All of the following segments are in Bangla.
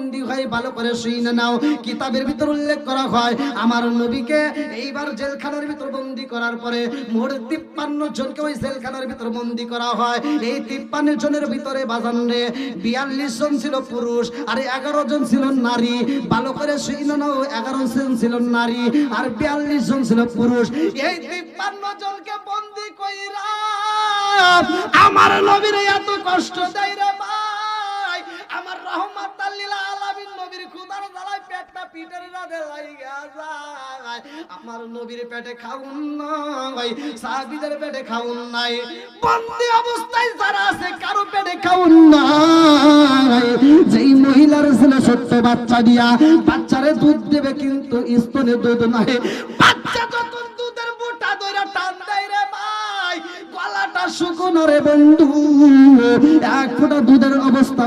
বন্দী হয় ভালো করে শুনে নাও। কিতাবের ভিতর উল্লেখ করা হয় আমার নবীকে এইবার জেলখানার ভিতর বন্দী করার পরে মোট 53 জনকে ওই জেলখানার ভিতর বন্দী করা হয়। এই 53 জনের ভিতরে বাজান রে 42 জন ছিল পুরুষ আর 11 জন ছিল নারী। ভালো করে শুনে নাও, 11 জন ছিল নারী আর 42 জন ছিল পুরুষ। এই 53 জনকে বন্দী কইরা আমার নবীর এত কষ্ট দেয় রে ভাই। আমার রহমাতাল লিল আলামিন নবীর খুদার জ্বালায় পেটটা পিটের রাতে লাইগা যায়। আমার নবীর পেটে খাউন নাই, সাহাবীদের পেটে খাউন নাই, বন্দী অবস্থায় যারা আছে কারো পেটে খাউন নাই। যেই মহিলার ছেলে ছোট্ট বাচ্চা দিয়া বাচ্চারে দুধ দেবে কিন্তু স্তনে দুধ নাই, বাচ্চা যখন দুধের বুটা ধরে টান দেয় রে ভাই গলাটা শুকনো রে বন্ধু, এক ফোঁটা দুধের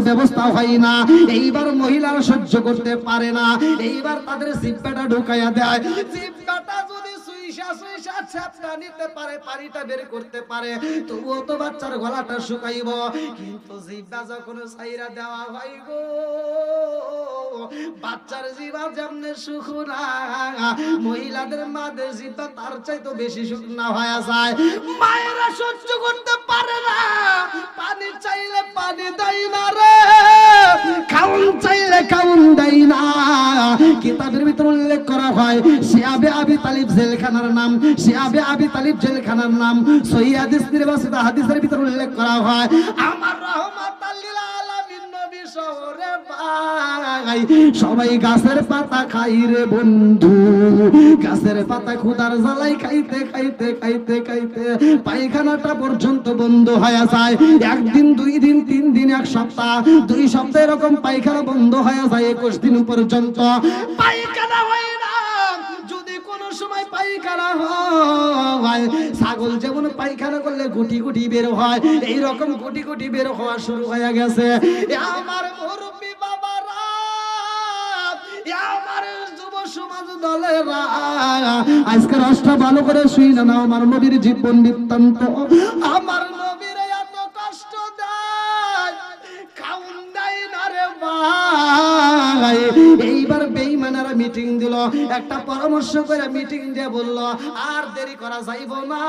ব্যবস্থা হয় না। এইবার মহিলারা সহ্য করতে পারে না, এইবার তাদের জিহ্বাটা ঢুকাইয়া দেয়। জিহ্বাটা যদি সুইসা ছাপটা নিতে পারে, পানিটা বের করতে পারে, তবুও তো বাচ্চার গলাটা শুকাইব। কিন্তু জিহ্বা যখন ছাইরা দেওয়া হয় গো, বাচ্চার জিহ্বা যেমনে শুকনা, মহিলাদের মাদের জিহ্বা তার চাইতে বেশি শুকনা হয়ে যায়। মায়েরা সহ্য করতে পারে না, পানি চাইলে পানি দেয় না রে, খাউন চাইলে খাউন দেয় না। কিতাবের ভিতর উল্লেখ করা হয় শিয়াবে আবি তালিব জেলখানার নাম, শিয়াবে আবি তালিব জেলখানার নাম সহিহ হাদিস নির্বাচিত হাদিসের ভিতর উল্লেখ করা হয় আমার রহমাতাল লিল আলামিন নবী শহরে ভাই সবাই গাছের পাতা খাই রে বন্ধু, গাছের পাতা খুদার জ্বালাই খাইতে খাইতে খাইতে খাইতে পায়খানাটা পর্যন্ত বন্ধ হয়ে যায়। একদিন, 2 দিন, 3 দিন, 1 সপ্তাহ, 2 সপ্তাহ এরকম পায়খানা বন্ধ হয়ে যায়। 21 দিন পর্যন্ত পায়খানা হয় না। যদি কোনো সময় পায়খানা হয়, ছাগল যেমন পায়খানা করলে গুটি গুটি বের হয়, এইরকম গুটি গুটি বের হওয়া শুরু হয়ে গেছে। আমার মুরব্বি বাবারা, আমার যুব সমাজ দলেরা, আজকে রাষ্ট্র ভালো করে শুই না আমার নবীর জীবন বৃত্তান্ত। আমার নবীর এত কষ্ট দেয়, খাউন দেয় না রে ভাই। এইবার বেঈমানেরা মিটিং দিল, একটা পরামর্শ করে মিটিং দিয়ে বলল আর দেরি করা যাইব না,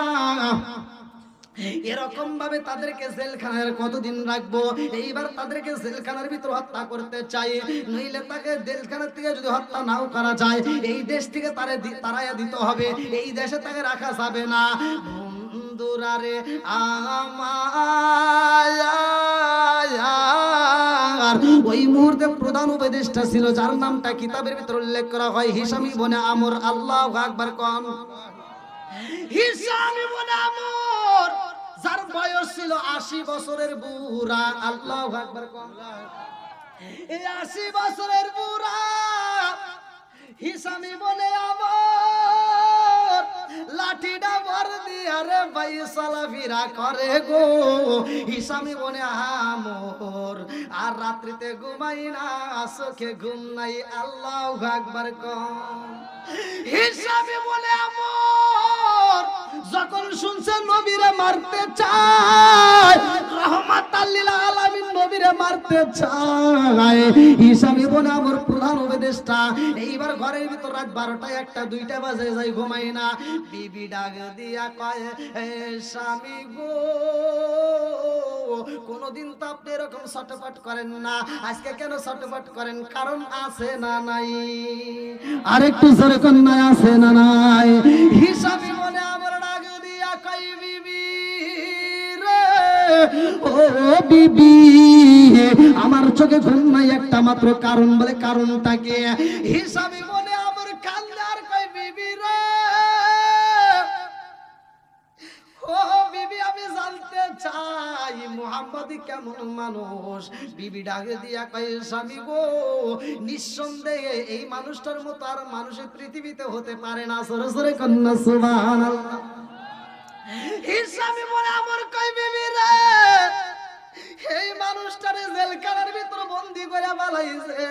এরকম ভাবে তাদেরকে জেলখানার কতদিন রাখবো। এইবার তাদেরকে জেলখানার ভিতর হত্যা করতে চাই, নইলে তাকে জেলখানার থেকে যদি হত্যা নাও করা যায়, এই দেশ থেকে তারাইয়া দিতে হবে, এই দেশে তাকে রাখা যাবে না। বন্ধুরারে আমার ওই মুহূর্তে প্রধান উপদেষ্টা ছিল যার নামটা কিতাবের ভিতর উল্লেখ করা হয় হিশাম ইবনে আমর। আল্লাহু আকবার কোন হিশাম ইবনে আমর, যার বয়স ছিল 80 বছরের বুড়া। আল্লাহু আকবার কোন এই 80 বছরের বুড়া হিশাম ইবনে আমর লাঠিটা ভর দিয়া রে ভাই চলাফেরা করে গো। হিশাম ইবনে আমর আর রাত্রিতে ঘুমাই না, চোখে ঘুম নাই। আল্লাহু আকবার কোন হিশাম ইবনে আমর যখন শুনছে নবীরে মারতে চায়, রহমাতাল লিল আলামিন নবীরে মারতে চায়, হিশাম ইবনে আমর প্রধান উপদেষ্টা এইবার ঘরের ভিতর রাত 12টা 1টা 2টা বাজে যায়, ঘুমাই না। বিবি ডাক দিয়া কয় স্বামী গো, কোনদিন তো আপনি এরকম ছটফট করেন না, আজকে কেন ছটফট করেন? কারণ আছে না নাই? আরেকটু জোরে কোন না আছে না নাই? হিশাম ইবনে আমর ডাক দিয়া কয় বিবি রে, ও বিবি আমার চোখে ঘুম নাই একটা মাত্র কারণ। বলে কারণটা কি? হিশাম ইবনে আমর কান্দে আর কয় বিবি রে, ও বিবি আমি জানতে চাই মুহাম্মদ কেমন মানুষ। বিবি ডাকে দিয়া কয় স্বামী গো, নিঃসন্দেহে এই মানুষটার মতো আর মানুষের পৃথিবীতে হতে পারে না। জোরে জোরে কন্যা সুবহানাল্লাহ। হিশাম ইবনে আমর কয় বিবি রে, এই মানুষ মানুষটারে জেলখানার ভিতর বন্দি করে বালাইছে,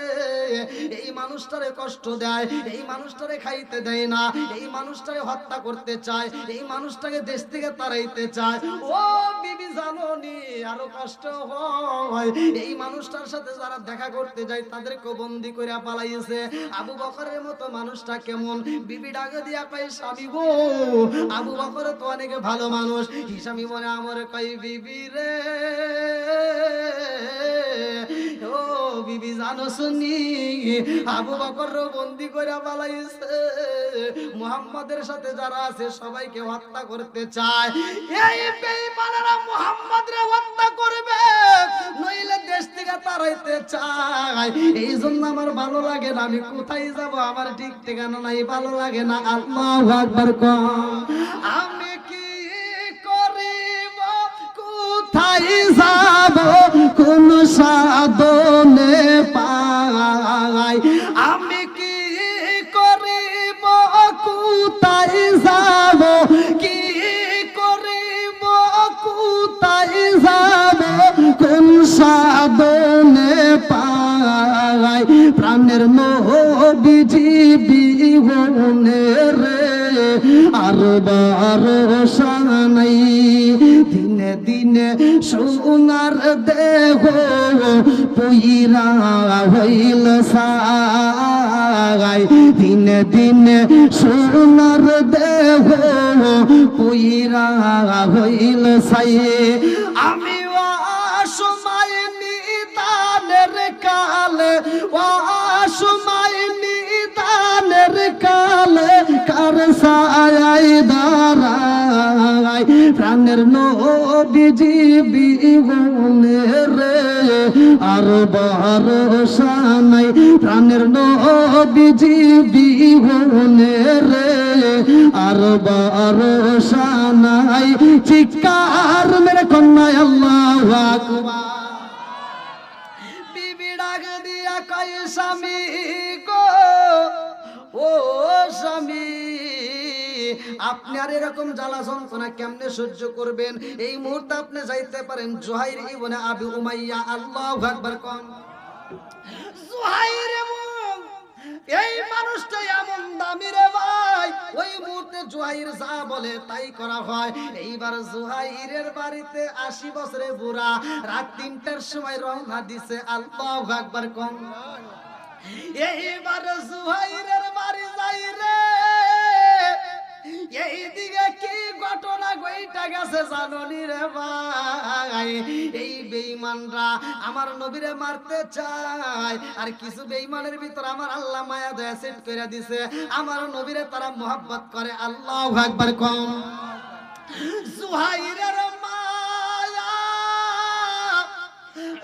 এই মানুষটারে কষ্ট দেয়, এই মানুষটারে খাইতে দেয় না, এই মানুষটারে হত্যা করতে চায়, এই মানুষটাকে দেশ থেকে তাড়াইতে চায়। ও বিবি জানোনি আরো কষ্ট হয়, এই মানুষটার সাথে যারা দেখা করতে যায় তাদেরকে বন্দি করে পালাইছে। আবু বকরের মতো মানুষটা কেমন? বিবি ডাকে দিয়া কয় স্বামী গো, আবু বকর তো অনেক ভালো মানুষ। স্বামী মনে আমরে কয় বিবি রে, ও বিবি জানো শুনি আবু বকর বন্দি করে পালাইছে, মুহাম্মাদের সাথে যারা আছে সবাইকে হত্যা করতে চায়। এই বেঈমানেরা মুহাম্মাদরে হত্যা করবে, নইলে দেশ থেকে তাড়াইতে চায়। এই জন্য আমার ভালো লাগে না, আমি কোথায় যাব আমার ঠিক ঠিকানা নাই, ভালো লাগে না। আল্লাহু আকবার কম। আমি কি করিব, কোথায় যাব, কোন সাধনে পাই? আমি কি করিব, কোথায় যাব, কি করিব, কোথায় যাব, কোন সাধনে পাই? প্রাণের নবীজি বিহনে রে আর ভরসা নাই, দিনে দিনে সোনার দেহ পইরা হইল সাই, দিনে দিনে সোনার দেহ পইরা হইল সাই। আমি অসময় নিদানের কালে, অসময় নিদানের কালে কার সায়াই দাঁড়াই? প্রাণের নবীজি বিহনে রে আর ভরসা নাই, প্রাণের নবীজি বিহনে রে আর ভরসা নাই। চিৎকার মেরে কন্যায় আল্লাহু আকবার। বিবি ডাক দিয়া কয় স্বামী গো, ও স্বামী আপনি আর এরকম জ্বালা যন্ত্রণা কেমনে সহ্য করবেন? এই মুহূর্তে আপনি যাইতে পারেন জুহাইর ইবনে আবি উমাইয়া। আল্লাহু আকবার কোন। জুহাইর এই মানুষটা এমন দামি রে ভাই, ওই মুহূর্তে জুহাইর যা বলে তাই করা হয়। এইবার জুহাইরের বাড়িতে 80 বছরের বুড়া রাত 3টার সময় রওনা দিছে। আল্লাহু আকবার কোন। এইবার জুহাইরের বাড়ি যাই রে, এইদিকে কি ঘটনা ঘইটা গেছে জাননি রে ভাই? এই বেঈমানরা আমার নবীরে মারতে চায়, আর কিছু বেঈমানের ভিতর আমার আল্লাহ মায়া দয়া সেট করে দিছে, আমার নবীরে তারা মোহাব্বত করে। আল্লাহু আকবার কোন। জুহাইরের মায়া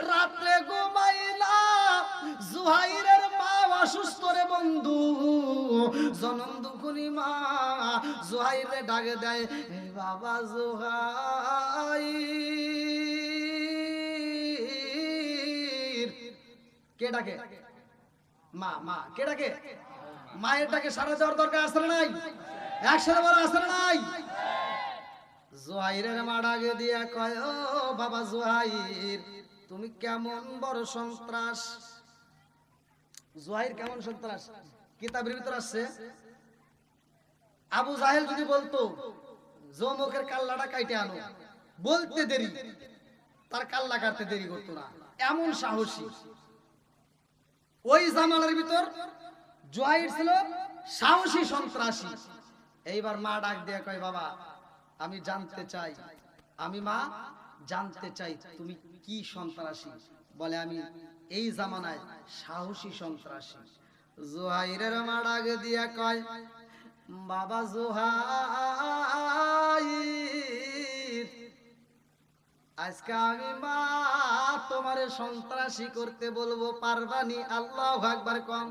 রাতে ঘুমাইলা, জুহাইরের মা অসুস্থ রে বন্ধু, জনম দুখুনি মা জুহাইরে ডাকে দেয়, বাবা জুহাইর। কে ডাকে? মা। মা কে ডাকে? মায়ের ডাকে সারা দেওয়ার দরকার আছে না নাই? একসাথে বলা আছে না নাই? জুহাইরের মা ডাকে দিয়া কয়, ও বাবা জুহাইর, তুমি কেমন বড় সন্ত্রাস। জুহাইর কেমন সন্ত্রাস কিতাবের ভিতর আছে। আবু জাহেল যদি বলতো জমকের কাল্লাটা কাইটে আনো, বলতে দেরি, তার কাল্লা কাটতে দেরি করতো না, এমন সাহসী। ওই জামানার ভিতর জুহাইর ছিল সাহসী সন্ত্রাসী। এইবার মা ডাক দিয়ে কয়, বাবা আমি জানতে চাই, আমি মা জানতে চাই তুমি কি সন্ত্রাসী। বলে আমি এই জামানায় সাহসী সন্ত্রাসী। জুহাইরের মা ডাক দিয়া কয়, বাবা জুহাইর, আজকে আমি মা তোমারে সন্ত্রাসী করতে বলবো, পারবানি? আল্লাহু আকবার কোন।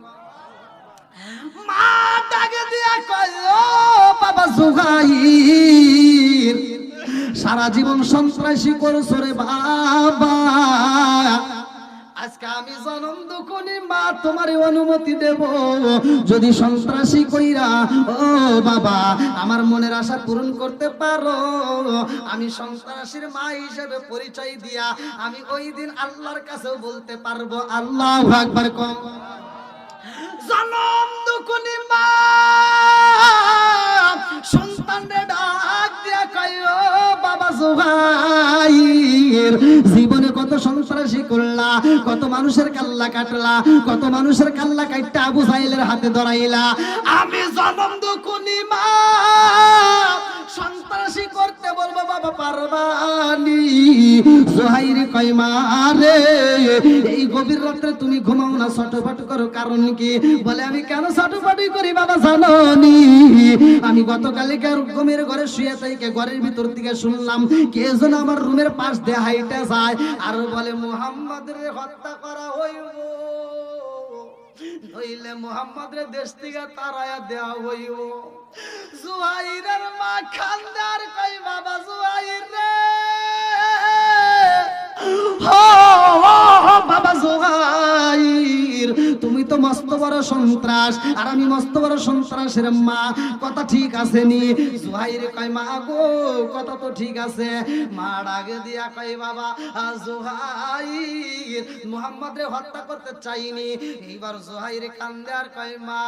মা ডাকে দিয়া কয়, ও বাবা জুহাইর, সারা জীবন সন্ত্রাসী করছো রে বাবা, আজ আজকে আমি জনম দুকুনি মা তোমার অনুমতি দেব, যদি সন্ত্রাসী কইরা ও বাবা আমার মনের আশা পূরণ করতে পারো, আমি সন্ত্রাসীর মা হিসেবে পরিচয় দিয়া আমি ওই দিন আল্লাহর কাছেও বলতে পারবো আল্লাহু আকবার। কম জনম দুকুনি মা সন্তানরে ডাক দিয়া কয় ও বাবা জুহাইর, জীবনে কত সন্ত্রাসী করলা, কত মানুষের কাল্লা কাটলা, কত মানুষের কাল্লা কাটটা আবু জাহেলের হাতে ধরাইলা, আমি জনম দুকুনি মা সন্ত্রাসী করতে বলবো বাবা পারবানি? জুহাইর কয় মা রে এই গভীর রাতে তুমি ঘুমাও না, ছটফট করো, কারণ কি? বলে আমি কেন ছটফটি করি বাবা জানোনি? আমি গতকালকার ঘুমের ঘরে শুয়ে থেকে ঘরের ভিতর থেকে শুনলাম কে যেন আমার রুমের পাশ দিয়ে হাইটে যায় আর বলে মুহাম্মদের হত্যা করা হইব, নইলে মুহাম্মদের দেশ থেকে তাড়ায়া দেওয়া হইব। জুহাইরের মা খান্দার কই বাবা জুহাইর রে, বাবা জুহাইর তুমি তো মস্ত বড় সন্ত্রাস আর আমি মস্ত বড় সন্ত্রাসের মা, কথা ঠিক আছে নি? জুহাইর কয় মা গো কথা তো ঠিক আছে। মা ডাকে দিয়া কয় বাবা জুহাইর মুহাম্মদরে হত্যা করতে চাইনি। এইবার জুহাইর কান্দে আর কয় মা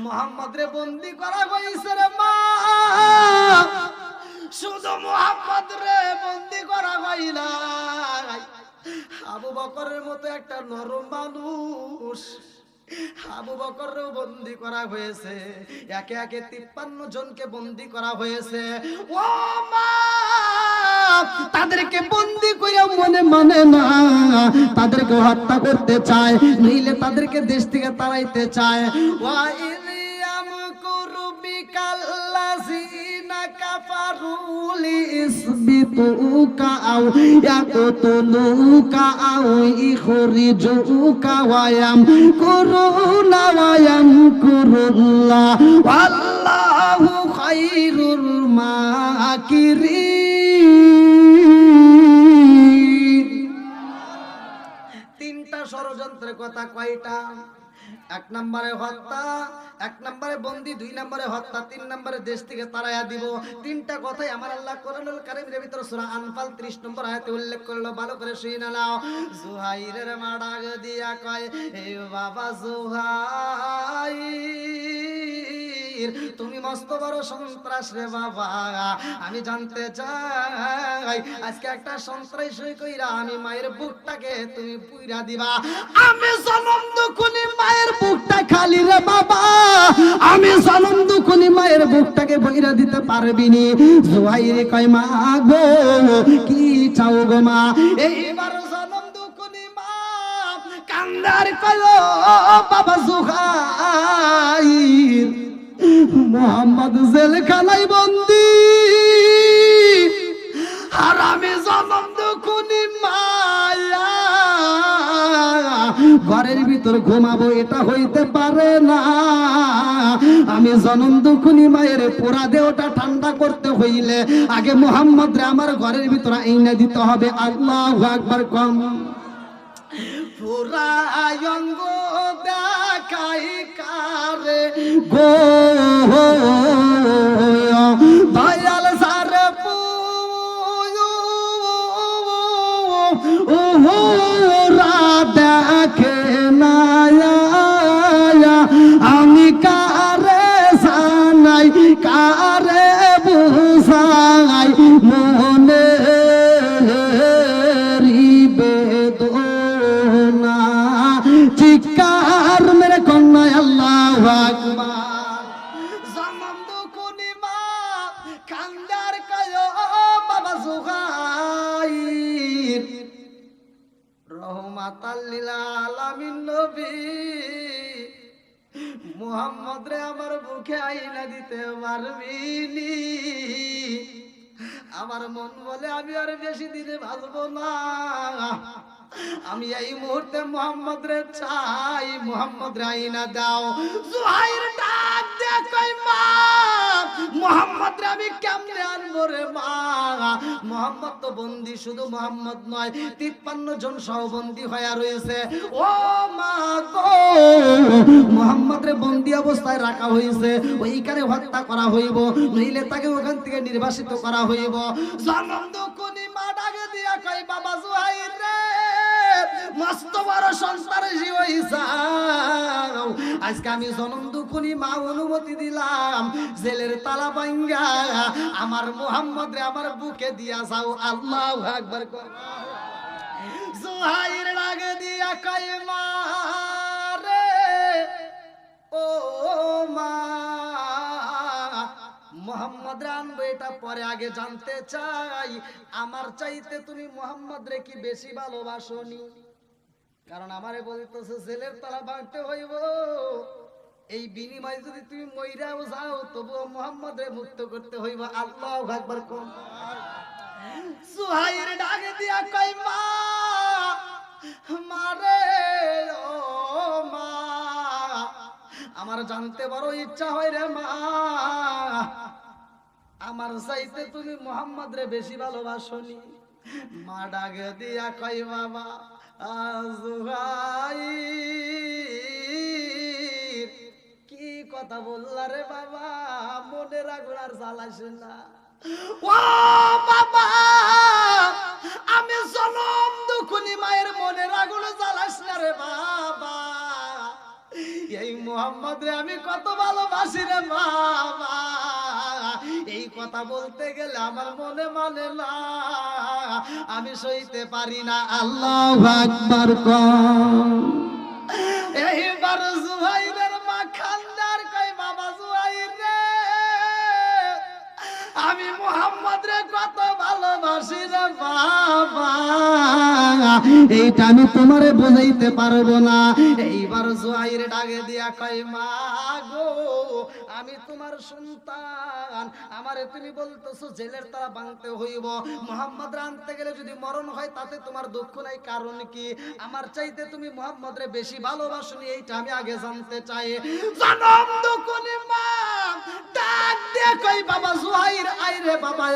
মুহাম্মদরে বন্দী করা হইছে রে মা, শুধু মুহাম্মদরে বন্দী করা হয় না, আবু বকরের মতো একটা নরম মানুষ আবু বকরও বন্দী করা হয়েছে, একে একে 53 জনকে বন্দী করা হয়েছে। ও মা তাদেরকে বন্দী কইরা মনে মানে না, তাদেরকে হত্যা করতে চায়, নইলে তাদেরকে দেশ থেকে তাড়াইতে চায়। ওয়া ইলিয়াম কুরবিকাল্লাযিনা কাফারু লিইসবিতুকা আও ইয়াকতুলুকা আও ইখরিজুকা ওয়া ইয়ামকুরুনা ওয়া ইয়ামকুরুল্লাহ ওয়াল্লাহু খায়রুল মাকিরিন। তিনটা ষড়যন্ত্রের কথা কয়টা? এক নম্বরে হত্যা, এক নম্বরে বন্দী, 2 নম্বরে হত্যা, 3 নম্বরে দেশ থেকে তাড়াইয়া দিব। তিনটা কথাই আমার আল্লাহ কোরআনুল কারীমের ভিতর সূরা আনফাল 30 নম্বর আয়াতে উল্লেখ করলো, ভালো করে শুনে নাও। জুহাইরের মা ডাক দিয়া কয় এ বাবা জুহাইর তুমি মস্ত বড় সন্ত্রাস রে বাবা, আমি জানতে চাই আজকে একটা সন্ত্রাস কইরা আমি মায়ের বুকটাকে তুমি পুইরা দিবা। আমি জনম দুকুনি মায়ের বুকটা খালি রে বাবা, আমি জনম দুকুনি মায়ের বুকটাকে বইরা দিতে পারবি নি? জুহাইর কয় মা গো কি চাও গো মা? এইবার জনম দুকুনি মা কান্দার কয় বাবা জুহাইর মুহাম্মদ জেলখানায় বন্দী আর আমি জনম দুকুনি মায়া ঘরের ভিতর ঘুমাবো, এটা হইতে পারে না। আমি জনম দুকুনি মায়ের পুরা দেহটা ঠান্ডা করতে হইলে আগে মুহাম্মদ রে আমার ঘরের ভিতর আইনা দিতে হবে। আল্লাহু আকবার। কম পুরা অঙ্গ দেখাই কারে গো দয়াল সারে পুরা দেখে না আমি কারে জানাই কারে বুঝাই মনে চিৎকার মেরে কন্যা আল্লাহু আকবার। জনম দুকুনি মা কান্দার কয় বাবা জুহাইর রহমাতাল লিল আলামিন নবী মুহাম্মদ রে আমার বুকে আইনা দিতে পারবি নি? আমার মন বলে আমি আর বেশি দিনে বাঁচবো না, আমি এই মুহূর্তে মুহাম্মদ রে চাই, মুহাম্মদ রে আইনা দাও। জুহাইর ডাক দে কই মা মোহাম্মদ রে আমি কেমনে আনবো রে মা? মোহাম্মদ তো বন্দী, শুধু মোহাম্মদ নয় 53 জন সহ বন্দী হয়ে রয়েছে। ও মা গো, মোহাম্মদ রে বন্দী অবস্থায় রাখা হয়েছে, ওইখানে হত্যা করা হইব, নইলে তাকে ওখান থেকে নির্বাসিত করা হইব। জনম দুকুনি মা ডাকে দিয়া কই বাবা জুহাইর রে, মস্ত বড় সন্ত্রাসী হইছাও, আজকে আমি জনম দুকুনি মা অনুমতি দিলাম, জেলের তালা ভাঙ্গা আমার মুহাম্মদ রে আমার বুকে দিয়া যাও। আল্লাহু আকবার। জুহাইর ডাকে দিয়া কই মা রে, ও মা, মোহাম্মদ রে আনবো এটা পরে, আগে জানতে চাই আমার চাইতে তুমি মোহাম্মদ রে কি বেশি ভালোবাসনি? কারণ আমারে বলতেছে জেলের তালা ভাঙতে হইব, এই বিনিময়ে যদি তুমি মইরাও যাও তবুও মোহাম্মদ রে মুক্ত করতে হইব। আল্লাহু আকবার। সুহাইর ডাকে দিয়া কই মা, মারে ও মা, আমার জানতে বড় ইচ্ছা হয় রে মা, আমার চাইতে তুমি মোহাম্মদ রে বেশি ভালোবাসনি? মা ডাকে দিয়া কই বাবা জুহাইর, কি কথা বললা রে বাবা, মনের আগুন আর জ্বালাইস না। ও বাবা, আমি জনম দুকুনি মায়ের মনের আগুন জ্বালাইস না রে বাবা, এই মোহাম্মদ রে আমি কত ভালোবাসি রে বাবা, এই কথা বলতে গেলে আমার মনে মানে না, আমি সইতে পারি না। আল্লাহু আকবার। এইবার জুহাইরের মা খান্দার কই বাবা জুহাইর রে, আমি মুহাম্মদ রে কত ভালোবাসি রে বাবা, এইটা আমি তোমারে বুঝাইতে পারবো না। এইবার জুহাইর ডাকে দিয়া কই মা গো, আমি তোমার সন্তান, আমারে তুমি বলতেছো জেলের তালা ভাঙতে হইব, মুহাম্মদ রে আনতে গেলে যদি মরণ হয় তাতে তোমার দুঃখ নাই, কারণ কি? আমার চাইতে তুমি মুহাম্মদ রে বেশি ভালোবাসনি, এইটা আমি আগে জানতে চাই। জনম দুকুনি মা ডাক দিয়ে কই বাবা জুহাইর আই রে বাবা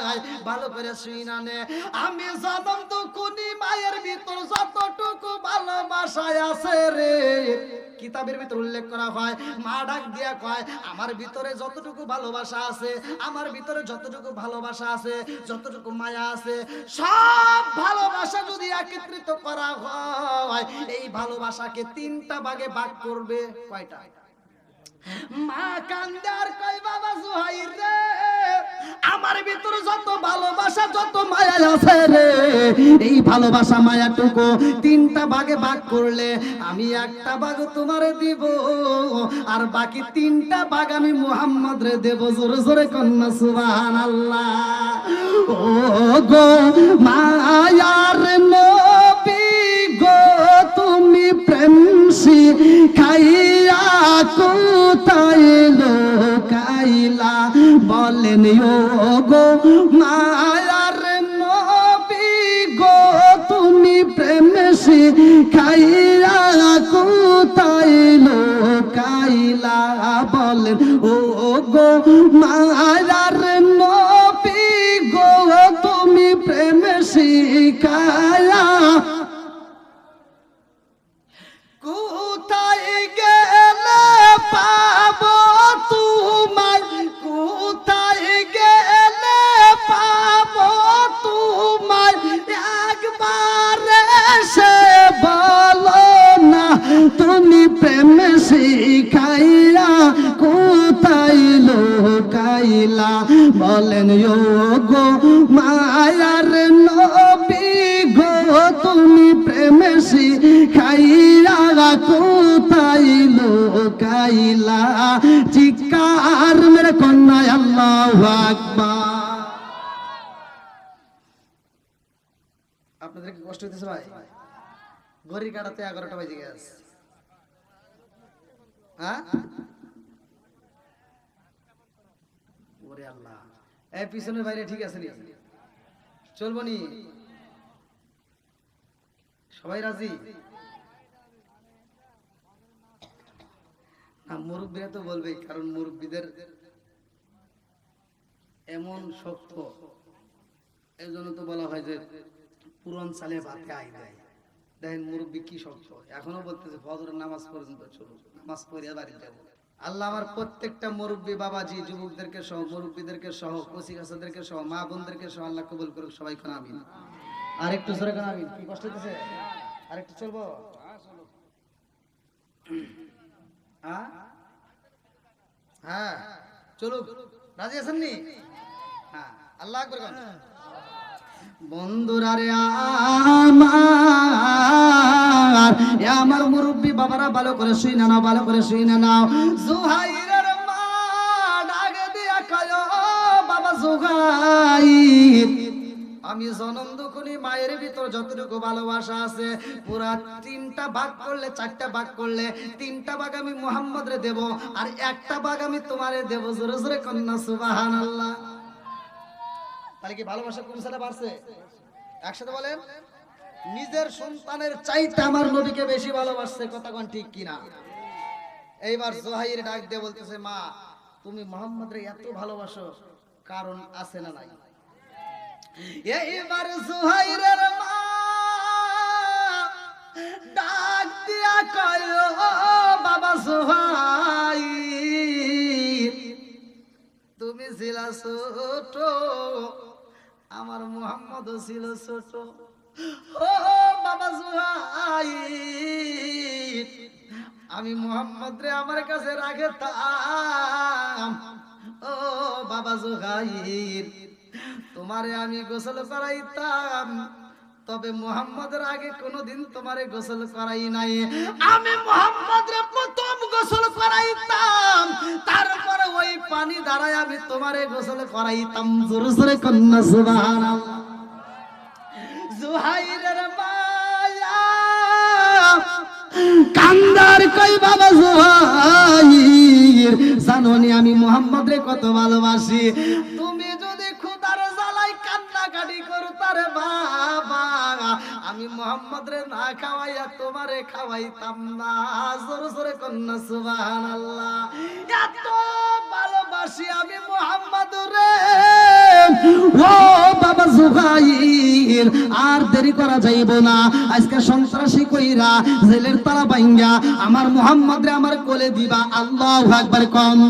আয়, ভালো করে শুইনা নে, আমি জনম দুকুনি মায়ের ভিতর যতটুকু ভালোবাসা আছে রে, কিতাবের ভিতর উল্লেখ করা হয়, মা ডাক দিয়া কয় আমার ভিতরে যতটুকু ভালোবাসা আছে, আমার ভিতরে যতটুকু ভালোবাসা আছে, যতটুকু মায়া আছে, সব ভালোবাসা যদি একত্রিত করা হয়, এই ভালোবাসাকে 3টা ভাগে ভাগ করবে। কয়টা? মা কান্দার কই বাবা জুহাইর রে, আমার ভিতরে যত ভালোবাসা যত মায়া আছে রে, এই ভালোবাসা মায়াটুকু 3টা ভাগে ভাগ করলে আমি 1টা ভাগ তোমারে দিব, আর বাকি 3টা ভাগ আমি মুহাম্মদ রে দেব। জোরে জোরে কন্যা সুবহানাল্লাহ। ও গো মায়ার নবী গো, তুমি প্রেম শিখাইয়া কোথায় লোকাইলা, বলেন ও গো মায়ার নবী গো, তুমি প্রেম শিখাইয়া কোথায় লোকাইলা, বলেন ও গো মায়ার নবী গো, তুমি প্রেম শিখাইয়া কোথায় গেলে পাবো তোমায়, কোথায় গেলে পাবো তোমায়, একবার এসে বলো না, তুমি প্রেম শিখাইয়া কোথায় লোকাইলা, বলেন ও গো মায়ার নবী গো, তুমি প্রেম শিখাইয়া কোথায় লোকাইলা, চিৎকার মেরে কন্যা আল্লাহু আকবার। আপনাদের কি কষ্ট হইতেছে ভাই? ঘড়ি কাটাতে 11টা বাজে গেছে। হ্যাঁ, ওরে আল্লাহ, এই পিছনের বাইরে ঠিক আছে নি? চলবো নি? সবাই রাজি? না, মুরব্বীরা তো বলবেই, কারণ মুরব্বীদের এমন শক্ত, এই জন্য তো বলা হয় যে পুরন চালে ভাতে আই দেয়। দেখেন মুরব্বী কি শক্ত, এখনো বলতেছে ফজরের নামাজ পর্যন্ত চলুক, নামাজ পড়ে বাড়ি যাবো। আল্লাহ আমার প্রত্যেকটা মুরব্বী বাবাজি, যুবকদেরকে সহ, মুরব্বীদেরকে সহ, কচি কাছাদেরকে সহ, মা বোনদেরকে সহ আল্লাহ কবুল করুক। সবাই কোন আমিন। আর একটু সরে কোন আমিন। কি কষ্ট হচ্ছে? আর একটু চলবো? হ্যাঁ চলুক, রাজি আছেন নি? হ্যাঁ, আল্লাহ আকবার কোন। বন্ধুরা রে আমার মুরব্বী বাবারা ভালো করে শুই না, ভালো করে শুই না। জুহাইরের মা ডাকে দিয়া কয়, বাবা জুহাইর, আমি জনম দুঃখনি মায়ের ভিতর যতটুকু ভালোবাসা আছে পুরা 3টা ভাগ করলে, 4টা ভাগ করলে 3টা ভাগ আমি মুহাম্মদ রে দেব, আর 1টা ভাগ আমি তোমারে দেব। জোরে জোরে কন্যা সুবহানাল্লাহ। তাহলে কি ভালোবাসা কোন সাথে বাড়ছে? একসাথে বলেন। নিজের সন্তানের চাইতে আমার নবীকে বেশি ভালোবাসছে, কথা কোন ঠিক কিনা? এইবার জুহাইর ডাক দিয়ে বলতেছে, মা তুমি মুহাম্মদ রে এত ভালোবাসো, কারণ আছে না নাই? এইবার জুহাইরের মা ডাক দিয়া কয়, বাবা জুহাইর, তুমি ছিলা ছোট, আমার মুহাম্মদ ছিল ছোট। ও বাবা জুহাইর, আমি মুহাম্মদ রে আমার কাছে রাখতাম। ও বাবা জুহাইর, তোমারে আমি গোসল করাইতাম, তবে মুহাম্মদের আগে কোনোদিন তোমারে গোসল করাই নাই। আমি মুহাম্মদরে প্রথম গোসল করাইতাম, তারপরে ওই পানি দ্বারাই আমি তোমারে গোসল করাইতাম। জোরে জোরে কন্যা সুবহানাল্লাহ। জুহাইরের মায়া কান্দার কই, বাবা জুহাইর, জানোনি আমি মুহাম্মদরে কত ভালোবাসি। তুমি যদি খোদার জ্বালাই কান্নাকাটি করতারে বাবা, আমি মুহাম্মদরে না খাওয়াইয়া তোমারে খাওয়াইতাম না। জোরে জোরে কন্যা সুবহানাল্লাহ। এত ভালোবাসি আমি মুহাম্মদরে। ও বাবা জুহাইর, আর দেরি করা যাইব না। আজকে সন্ত্রাসী কইরা জেলের তালা ভাঙ্গা আমার মুহাম্মদরে আমার কোলে দিবা। আল্লাহু আকবার কোন।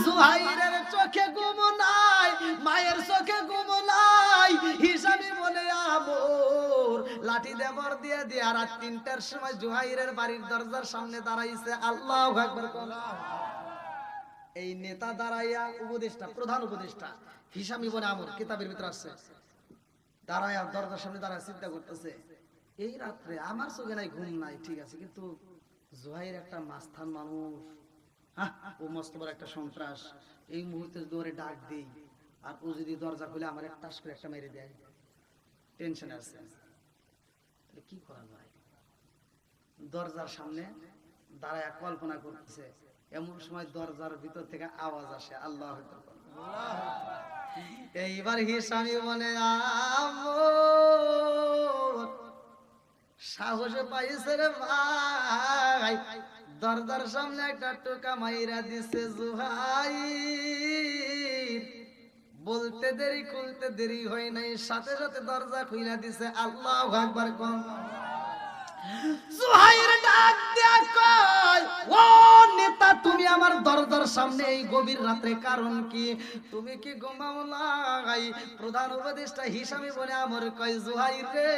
জুহাইরের চোখে ঘুম নাই, মায়ের চোখে ঘুম নাই। হিসাবি বলে আমর লাঠি দেবর দিয়ে দিয়ে রাত 3টার সময় জুহাইরের বাড়ির দরজার সামনে দাঁড়াইছে। আল্লাহু আকবার কোন। এই নেতা দাঁড়াইয়া, উপদেষ্টা, প্রধান উপদেষ্টা হিসামি বলে আমর, কিতাবের ভিতরে আছে, দাঁড়াইয়া দরজার সামনে দাঁড়ায় চিন্তা করতেছে, এই রাত্রে আমার চোখে নাই ঘুম নাই, ঠিক আছে, কিন্তু জুহাইর একটা মাস্তান মানুষ, ও মস্ত বড় একটা সন্ত্রাস, এই মুহূর্তে দৌড়ে ডাক দেই, আর ও যদি দরজা খুলে আমার এক টাস করে একটা মেরে দেয়, টেনশন আছে, কি করা যায়? দরজার সামনে দাঁড়ায় কল্পনা করতেছে, এমন সময় দরজার ভিতর থেকে আওয়াজ আসে, আল্লাহ আকবার। এইবার হিসামি মনে সাহসে পাইছে রে ভাই, দরজার সামনে একটা টোকা মাইরা দিছে জুহাইর। বলতে দেরি খুলতে দেরি হয় নাই, সাথে সাথে দরজা খুইলা দিছে। আল্লাহু আকবার কোন। জুহাইর ডাক দিয়া কয়, ও নেতা, তুমি আমার দরজার সামনে এই গভীর রাতে কারণ কি? তুমি কি ঘুমাও নাই? প্রধান উপদেষ্টা হিসাবে বলে আমার কয়, জুহাইর রে,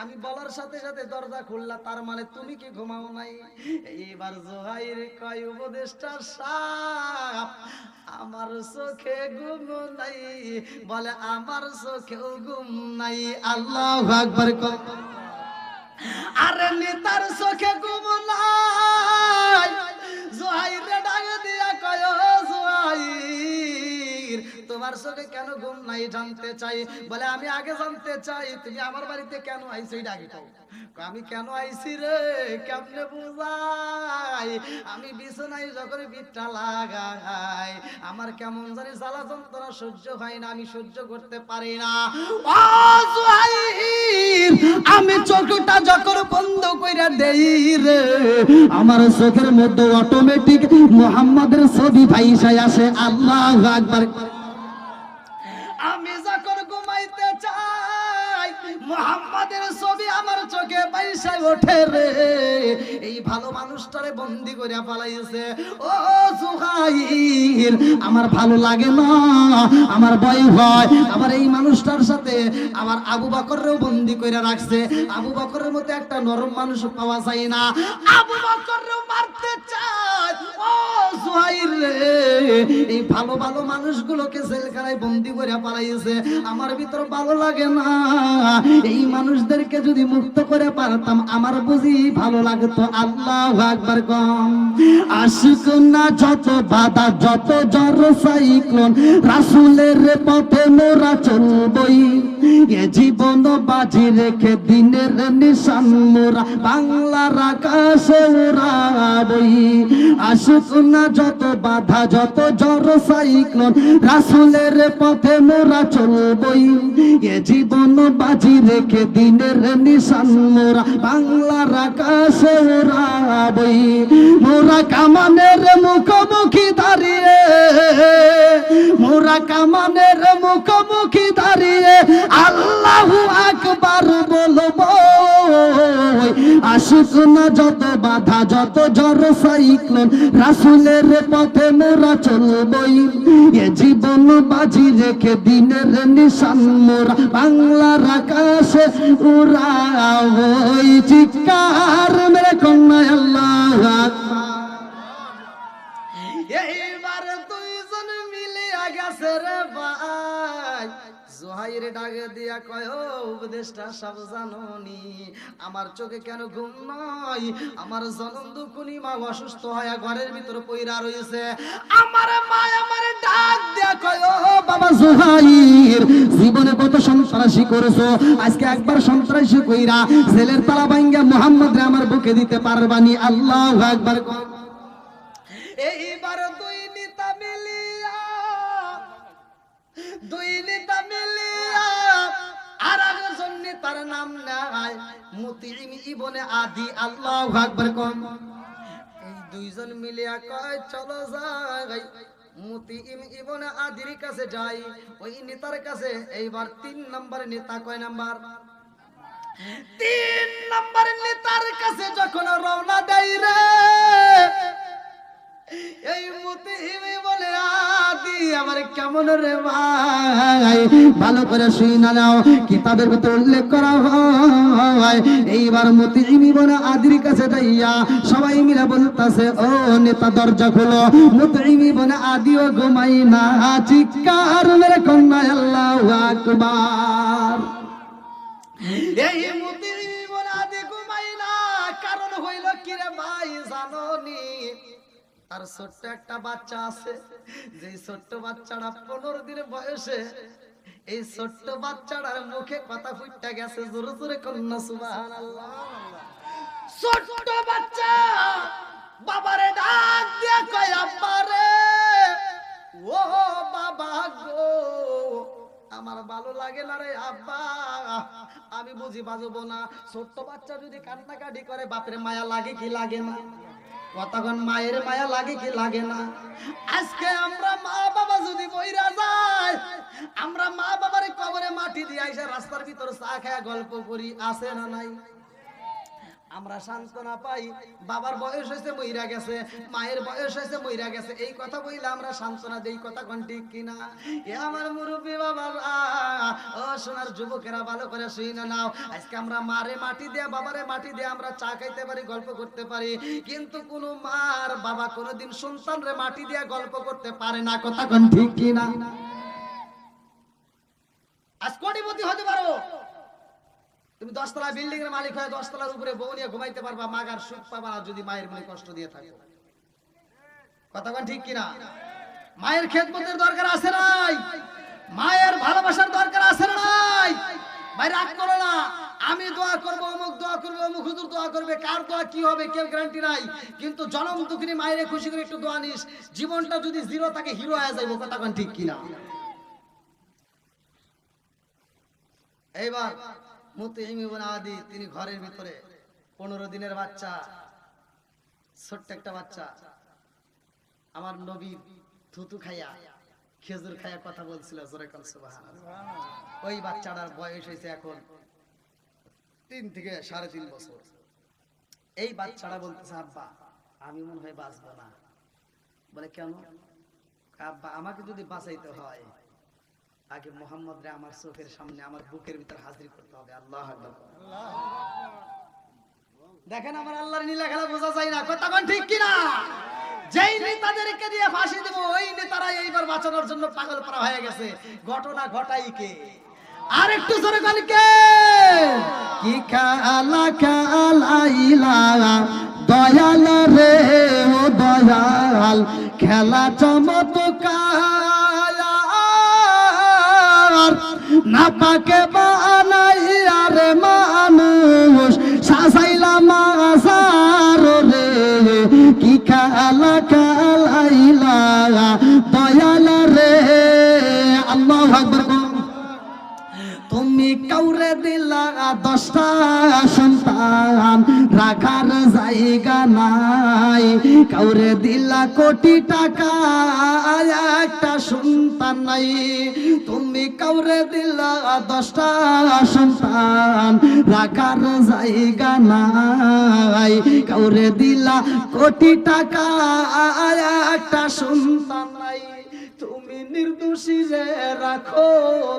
আমি বলার সাথে সাথে দরজা খুললা, তার মানে তুমি কি ঘুমাও নাই? এইবার জুহাইর কয়, উপদেষ্টা সাহেব, আমার চোখে ঘুম নাই। বলে, আমার চোখেও ঘুম নাই। আল্লাহু আকবার কয়। আরে নেতার চোখে ঘুম নাই। জুহাইর ডাক দিয়া কয়, জুহাইর, তোমার চোখে কেন ঘুম নাই জানতে চাই। বলে, আমি আগে জানতে চাই তুমি আমার বাড়িতে কেন আইছো, এটা আগে কও। আমি কেন আইছি রে, কেমনে বুঝাই? আমি বিছানায় যখন পিঠটা লাগাই, আমার কেমন জানি জ্বালা যন্ত্রণা সহ্য হয় না, আমি সহ্য করতে পারি না। ও জুহাইর, আমি চোখটা যখন বন্ধ কইরা দেই রে, আমার চোখের মধ্যে অটোমেটিক মুহাম্মাদের ছবি ভাইসায় আসে। আল্লাহু আকবার। আইসা ওঠে রে, এই ভালো মানুষটারে বন্দি করে পালাইছে। ও জুহাইর, আমার ভালো লাগে না, আমার ভয় হয়। আবার এই মানুষটার সাথে আবার আবু বকররেও বন্দি করে রাখছে। আবু বকরের মতো একটা নরম মানুষ পাওয়া যায় না, আবু বকররেও মারতে চায়। ও জুহাইর রে, এই ভালো ভালো মানুষগুলোকে জেলখানায় বন্দি করে পালাইছে। আমার ভিতর ভালো লাগে না, এই মানুষদেরকে যদি মুক্ত করে পারতাম আমার বুঝি ভালো লাগতো। আল্লাহু আকবার কম। আশিক না যত বাধা, যত জ্বর সাইক্লোন, রাসূলের পথে মোরা চলবই। এ জীবন বাজি রেখে দিনের নিশান মোরা বাংলার আকাশে উড়াবই। আশিক না যত বাধা, যত জ্বর সাইক্লোন, রাসূলের পথে মোরা চলবই। এ জীবন বাজি রেখে দিনের নিশান মোরা বাংলার আকাশে উড়াবই। মোরা কামানের মুখোমুখি দাঁড়িয়ে, মোরা কামানের মুখোমুখি দাঁড়িয়ে আল্লাহু আকবার বলবো। আশিক না যত বাধা, যত জ্বর সাইক্লোন, রাসূলের পথে মোরা চলবই। এ জীবন বাজি রেখে দিনের নিশান মোরা বাংলার আকাশে উড়াবই। চিৎকার মেরে কন্যা আল্লাহু আকবার। এইবার দুইজন মিলে গেছে রে ভাই। জুহাইর ডাকে দিয়া কয়, ও উপদেশটা সব জানোনি, আমার চোখে কেন ঘুম নাই? আমার জনম দুকুনি মা অসুস্থ হয়ে ঘরের ভিতর পইরা রইছে। আমার মা আমারে ডাক দিয়া কয়, ও বাবা জুহাইর, জীবনে কত সন্ত্রাসী করেছো, আজকে একবার সন্ত্রাসী কইরা ছেলের তালা ভাঙ্গা মুহাম্মদ রে আমার বুকে দিতে পারবানি? আল্লাহু আকবার। এইবার দুই নেতা মিলিয়া, দুই নেতা মিলিয়া আর একজন নেতার নাম নেয় মুতিইম ইবনে আদি। আল্লাহু আকবার কোন। এই দুইজন মিলিয়া কয় চলো যাই মুতিইম ইবনে আদির কাছে যাই, ওই নেতার কাছে। এইবার 3 নাম্বার নেতা, কয় নাম্বার? 3 নাম্বার নেতার কাছে যখন রওনা দেয় রে, এই মুতিইম বলে আদি আমার কেমন রে ভাই, ভালো করে শুনে নাও, কিতাবের ভিতর উল্লেখ করা হয়। এইবার মুতিইম বলে আদির কাছে যাইয়া সবাই মিলে বলতাছে, ও নেতা দরজা খোলো। মুতিইম বলে আদিও ঘুমাই না, চিৎকার মেরে কন্যা আল্লাহু আকবার। এই মুতিইম বলে আদি ঘুমাই না, কারণ হইল কি রে ভাই জানোনি? আর ছোট্ট একটা বাচ্চা আছে, যে ছোট্ট বাচ্চাটা 15 দিনের বয়সে, এই ছোট্ট বাচ্চাটার মুখে কথা ফুটটা গেছে। জোরে জোরে কন্যা সুবহানাল্লাহ। ছোট্ট বাচ্চা বাবারে ডাক দিয়া কয়, আব্বা রে, ও বাবা গো, আমার ভালো লাগে না রে আব্বা, আমি বুঝি বাজবো না। ছোট্ট বাচ্চা যদি কান্নাকাটি করে বাপরে মায়া লাগে কি লাগে না? কতক্ষণ মায়ের মায়া লাগে কি লাগে না? আজকে আমরা মা বাবা যদি মইরা যায়, আমরা মা বাবার কবরে মাটি দিয়ে আইসা রাস্তার ভিতর চা খায়া গল্প করি, আছে না নাই? আমরা সান্ত্বনা পাই, বাবার বয়স হয়েছে মইরা গেছে, মায়ের বয়স হয়েছে মইরা গেছে, এই কথা বইলে আমরা সান্ত্বনা দেই। কথা কোন ঠিক কিনা? এ আমার মুরব্বী বাবারা, ও সোনার যুবকেরা, ভালো করে শুনে নাও। আজকে আমরা মারে মাটি দিয়ে, বাবারে মাটি দিয়ে আমরা চা খাইতে পারি, গল্প করতে পারি, কিন্তু কোন মার বাবা কোনদিন সন্তানরে মাটি দিয়ে গল্প করতে পারে না। কথা কোন ঠিক কিনা? আজ কোটিপতি হতে পারো, তুমি 10 তলা বিল্ডিং এর মালিক হয়ে 10 তলার উপরে বউ নিয়ে ঘুমাইতে পারবা, মাগার সুখ পাবা না যদি মায়ের মনে কষ্ট দিয়ে থাকো। কথা কোন ঠিক কিনা? মায়ের খেদমতের দরকার আছে নাই? মায়ের ভালোবাসার দরকার আছে নাই? ভাই রাগ করো না, আমি দোয়া করব, অমুক দোয়া করবে, অমুক হুজুর দোয়া করবে, কার দোয়া কি হবে কেউ গ্যারান্টি নাই। কিন্তু জনম দুঃখিনী মায়ের খুশি করে একটু দোয়া নিস, জীবনটা যদি জিরো থাকে হিরো হয়ে যাইব। কথা কোন ঠিক কিনা? এইবার মুতিইম ইবনে আদি, তিনি ঘরের ভিতরে 15 দিনের বাচ্চা, ছোট্ট একটা বাচ্চা, আমার নবী থুতু খাইয়া খেজুর খাইয়া কথা বলছিল। জোরে কোন সুবহানাল্লাহ। ওই বাচ্চাটার বয়স হয়েছে এখন 3 থেকে 3.5 বছর। এই বাচ্চাটা বলতেছে আব্বা আমি মনে হয় বাঁচবো না। বলে কেন? আব্বা আমাকে যদি বাঁচাইতে হয় আগে মোহাম্মদ রে আমার চোখের সামনে আমার বুকের ভিতর হাজির করতে হবে। আল্লাহু আকবার। দেখেন আমার আল্লাহর নীলা খেলা বোঝা যায় না, কথা কোন ঠিক কিনা? যেই নেতাদেরকে দিয়ে ফাঁসি দেব ওই নেতারা এইবার বাঁচানোর জন্য পাগল পারা হয়ে গেছে। ঘটনা ঘটাই কে? আর একটু জোরে বল কে? কি খেলা খেলাইলা দয়াল রে ও দয়াল, খেলা চমৎকার না পাকে বানাইয়া রে মানুষ সাজাইলাম আসার রে। কি খেলা খেলাইলা দয়াল রে। আল্লাহু আকবার। তুমি কাউরে দিলা 10টা সন্তান রাখার জায়গা নাই, কাউরে দিলা কোটি টাকা একটা সন্তান নাই। তুমি কাউরে দিলা 10টা সন্তান রাখার জায়গা নাই, কাউরে দিলা কোটি টাকা একটা সন্তান নাই। তুমি নির্দোষী রে রাখো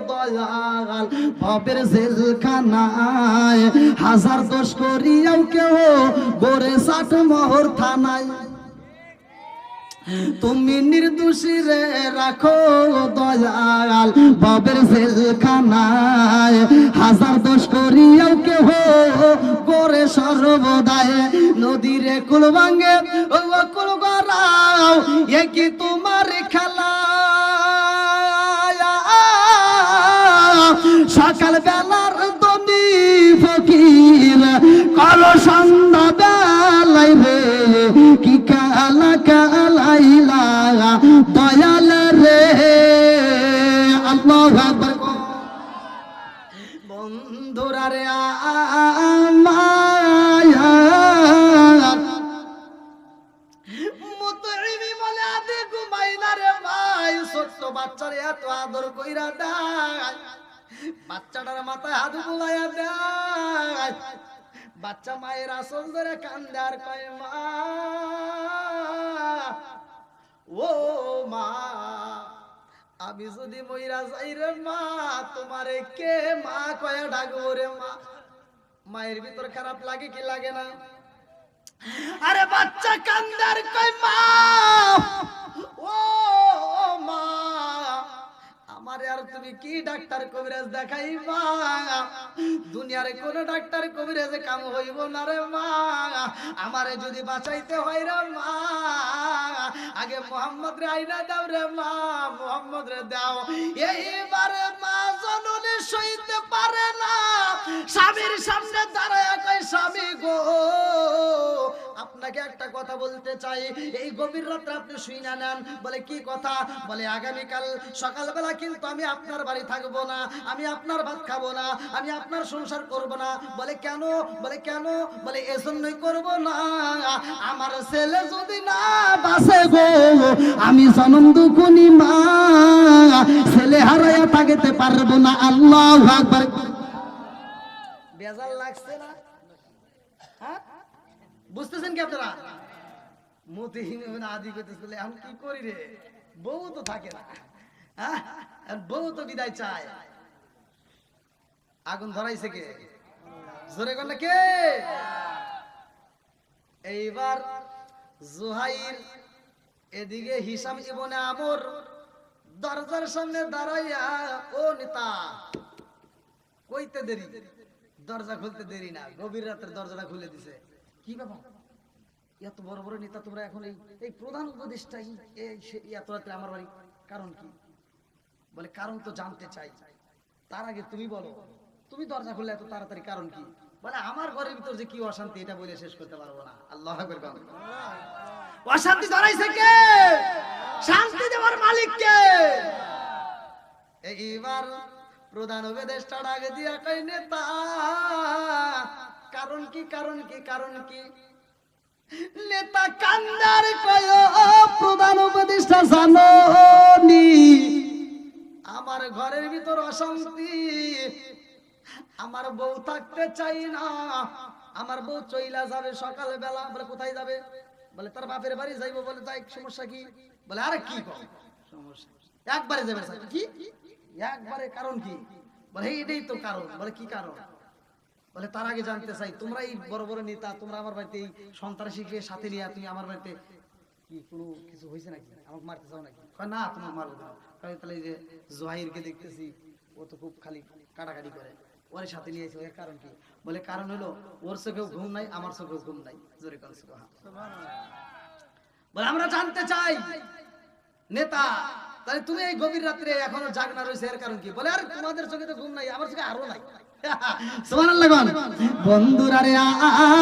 দয়াল ভবের জেলখানায়, হাজার দোষ করিয়াও কেউ গড়ে 60 মোহর থানায়। তুমি নির্দোষী রে রাখো দয়াল ভবের জেলখানায়, হাজার দোষ করিয়াও কেউ গড়ে সর্বদায়। নদীরে কুল ভাঙে ও কুল গড়াও এ কি তোমার খেলা? সকাল বেলার দনি ফকির কালো সন্ধ্যা বেলাই রে। কি খেলা খেলাইলা দয়াল রে। আল্লাহু আকবার। বন্ধুরা রে আমার মুতইমি বলে আদে ঘুমাই না রে ভাই, ছোট্ট বাচ্চারে এত আদর কইরা দেয়, বাচ্চাটার মাথায় হাত বুলাইয়া দেয়, বাচ্চা মায়ের আসল ধরে কান্দে আর কয় মা ও মা আমি যদি মইরা যাই রে মা তোমারে কে মা কয়ে ডাকবো রে মা। মায়ের ভিতর খারাপ লাগে কি লাগে না? আরে বাচ্চা কান্দে আর কয় মা ও মা আমারে আর তুমি কি ডাক্তার কবিরাজ দেখাইবা? দুনিয়ারে কোন ডাক্তার কবিরাজে কাম হইব না রে মা, আমারে যদি বাঁচাইতে হয় রে মা আগে মোহাম্মদ রে আইনা দাও রে মা, মোহাম্মদ রে দাও। এইবারে মা জননী সইতে পারে না, স্বামীর সামনে দাঁড়ায় কয় স্বামী গো আপনাকে একটা কথা বলতে চাই, এই গভীর রাতে আপনি শুইনা নেন। বলে কি কথা? বলে আগামীকাল সকালবেলা কিন্তু আমি আপনার বাড়ি থাকবো না, আমি আপনার ভাত খাবো না, আমি আপনার সংসার করব না। বলে কেন? বলে কেন? বলে এজন্যই করব না, আমার ছেলে যদি না বাঁচে গো আমি জনম দুকুনি মা ছেলে হারাইয়া থাকতে পারবো না। আল্লাহু আকবার। বেজাল লাগছে না? হ্যাঁ বুঝতেছেন কি আপনারা? মতিহীন আদি করতেছে আমি কি করি রে, বউ তো থাকে না, হ্যাঁ বউ তো বিদায় চায়। আগুন ধরাইছে কে? জোরে কোন কে? এইবার জুহাইর এদিকে হিসাম ইবনে আমর দরজার সামনে দাঁড়াইয়া ও নেতা কইতে দেরি, দরজা খুলতে দেরি না, গভীর রাতের দরজাটা খুলে দিছে। কি বাবা এত বড় বড় নেতা তোমরা এখন এই প্রধান উপদেষ্টা এত রাত্রে আমার বাড়ি, কারণ কি? বলে কারণ তো জানতে চাই, তার আগে তুমি বলো তুমি দরজা খুললে এত তাড়াতাড়ি কারণ কি? বলে আমার ঘরের ভিতর যে কি অশান্তি এটা বলে শেষ করতে পারবো না। আল্লাহু আকবার। অশান্তি ধরাইছে কে? শান্তি দেওয়ার মালিক কে? এইবার প্রধান উপদেষ্টা ডাক দিয়া কই নেতা কারণ কি? কারণ কি? কারণ কি? নেতা কান্দার কয় প্রধান উপদেষ্টা জানোনি আমার ঘরের ভিতর অশান্তি, আমার বউ থাকতে চাই না, আমার বউ চইলা যাবে সকাল বেলা। বলে কোথায় যাবে? বলে তার বাপের বাড়ি যাইবো। বলে তাই সমস্যা কি? বলে আরে কি সমস্যা, একবারে যাবে কি একবারে, কারণ কি? বলে এটাই তো কারণ। বলে কি কারণ? বলে তার আগে জানতে চাই, তোমরা এই বড় বড় নেতা, তোমরা আমার বাড়িতে এই সন্ত্রাসীকে সাথে নিয়ে তুমি আমার বাড়িতে কি কোনো কিছু হয়েছে নাকি? আমাকে মারতে চাও নাকি? না তোমার মারবো না। তাহলে এই যে জোহাইরকে দেখতেছি, ও তো খুব খালি কাটাকাটি করে, ওর সাথে নিয়েছে, এর কারণ কি? বলে কারণ হলো ওর চোখেও ঘুম নাই, আমার চোখেও ঘুম নাই। জোরে করে বলে আমরা জানতে চাই নেতা, তাহলে তুমি এই গভীর রাত্রে এখনো জাগনা রয়েছে, এর কারণ কি? বলে আরে তোমাদের চোখে তো ঘুম নাই, আমার চোখে আরো নাই। সুবহানাল্লাহ গান। বন্ধুরা রে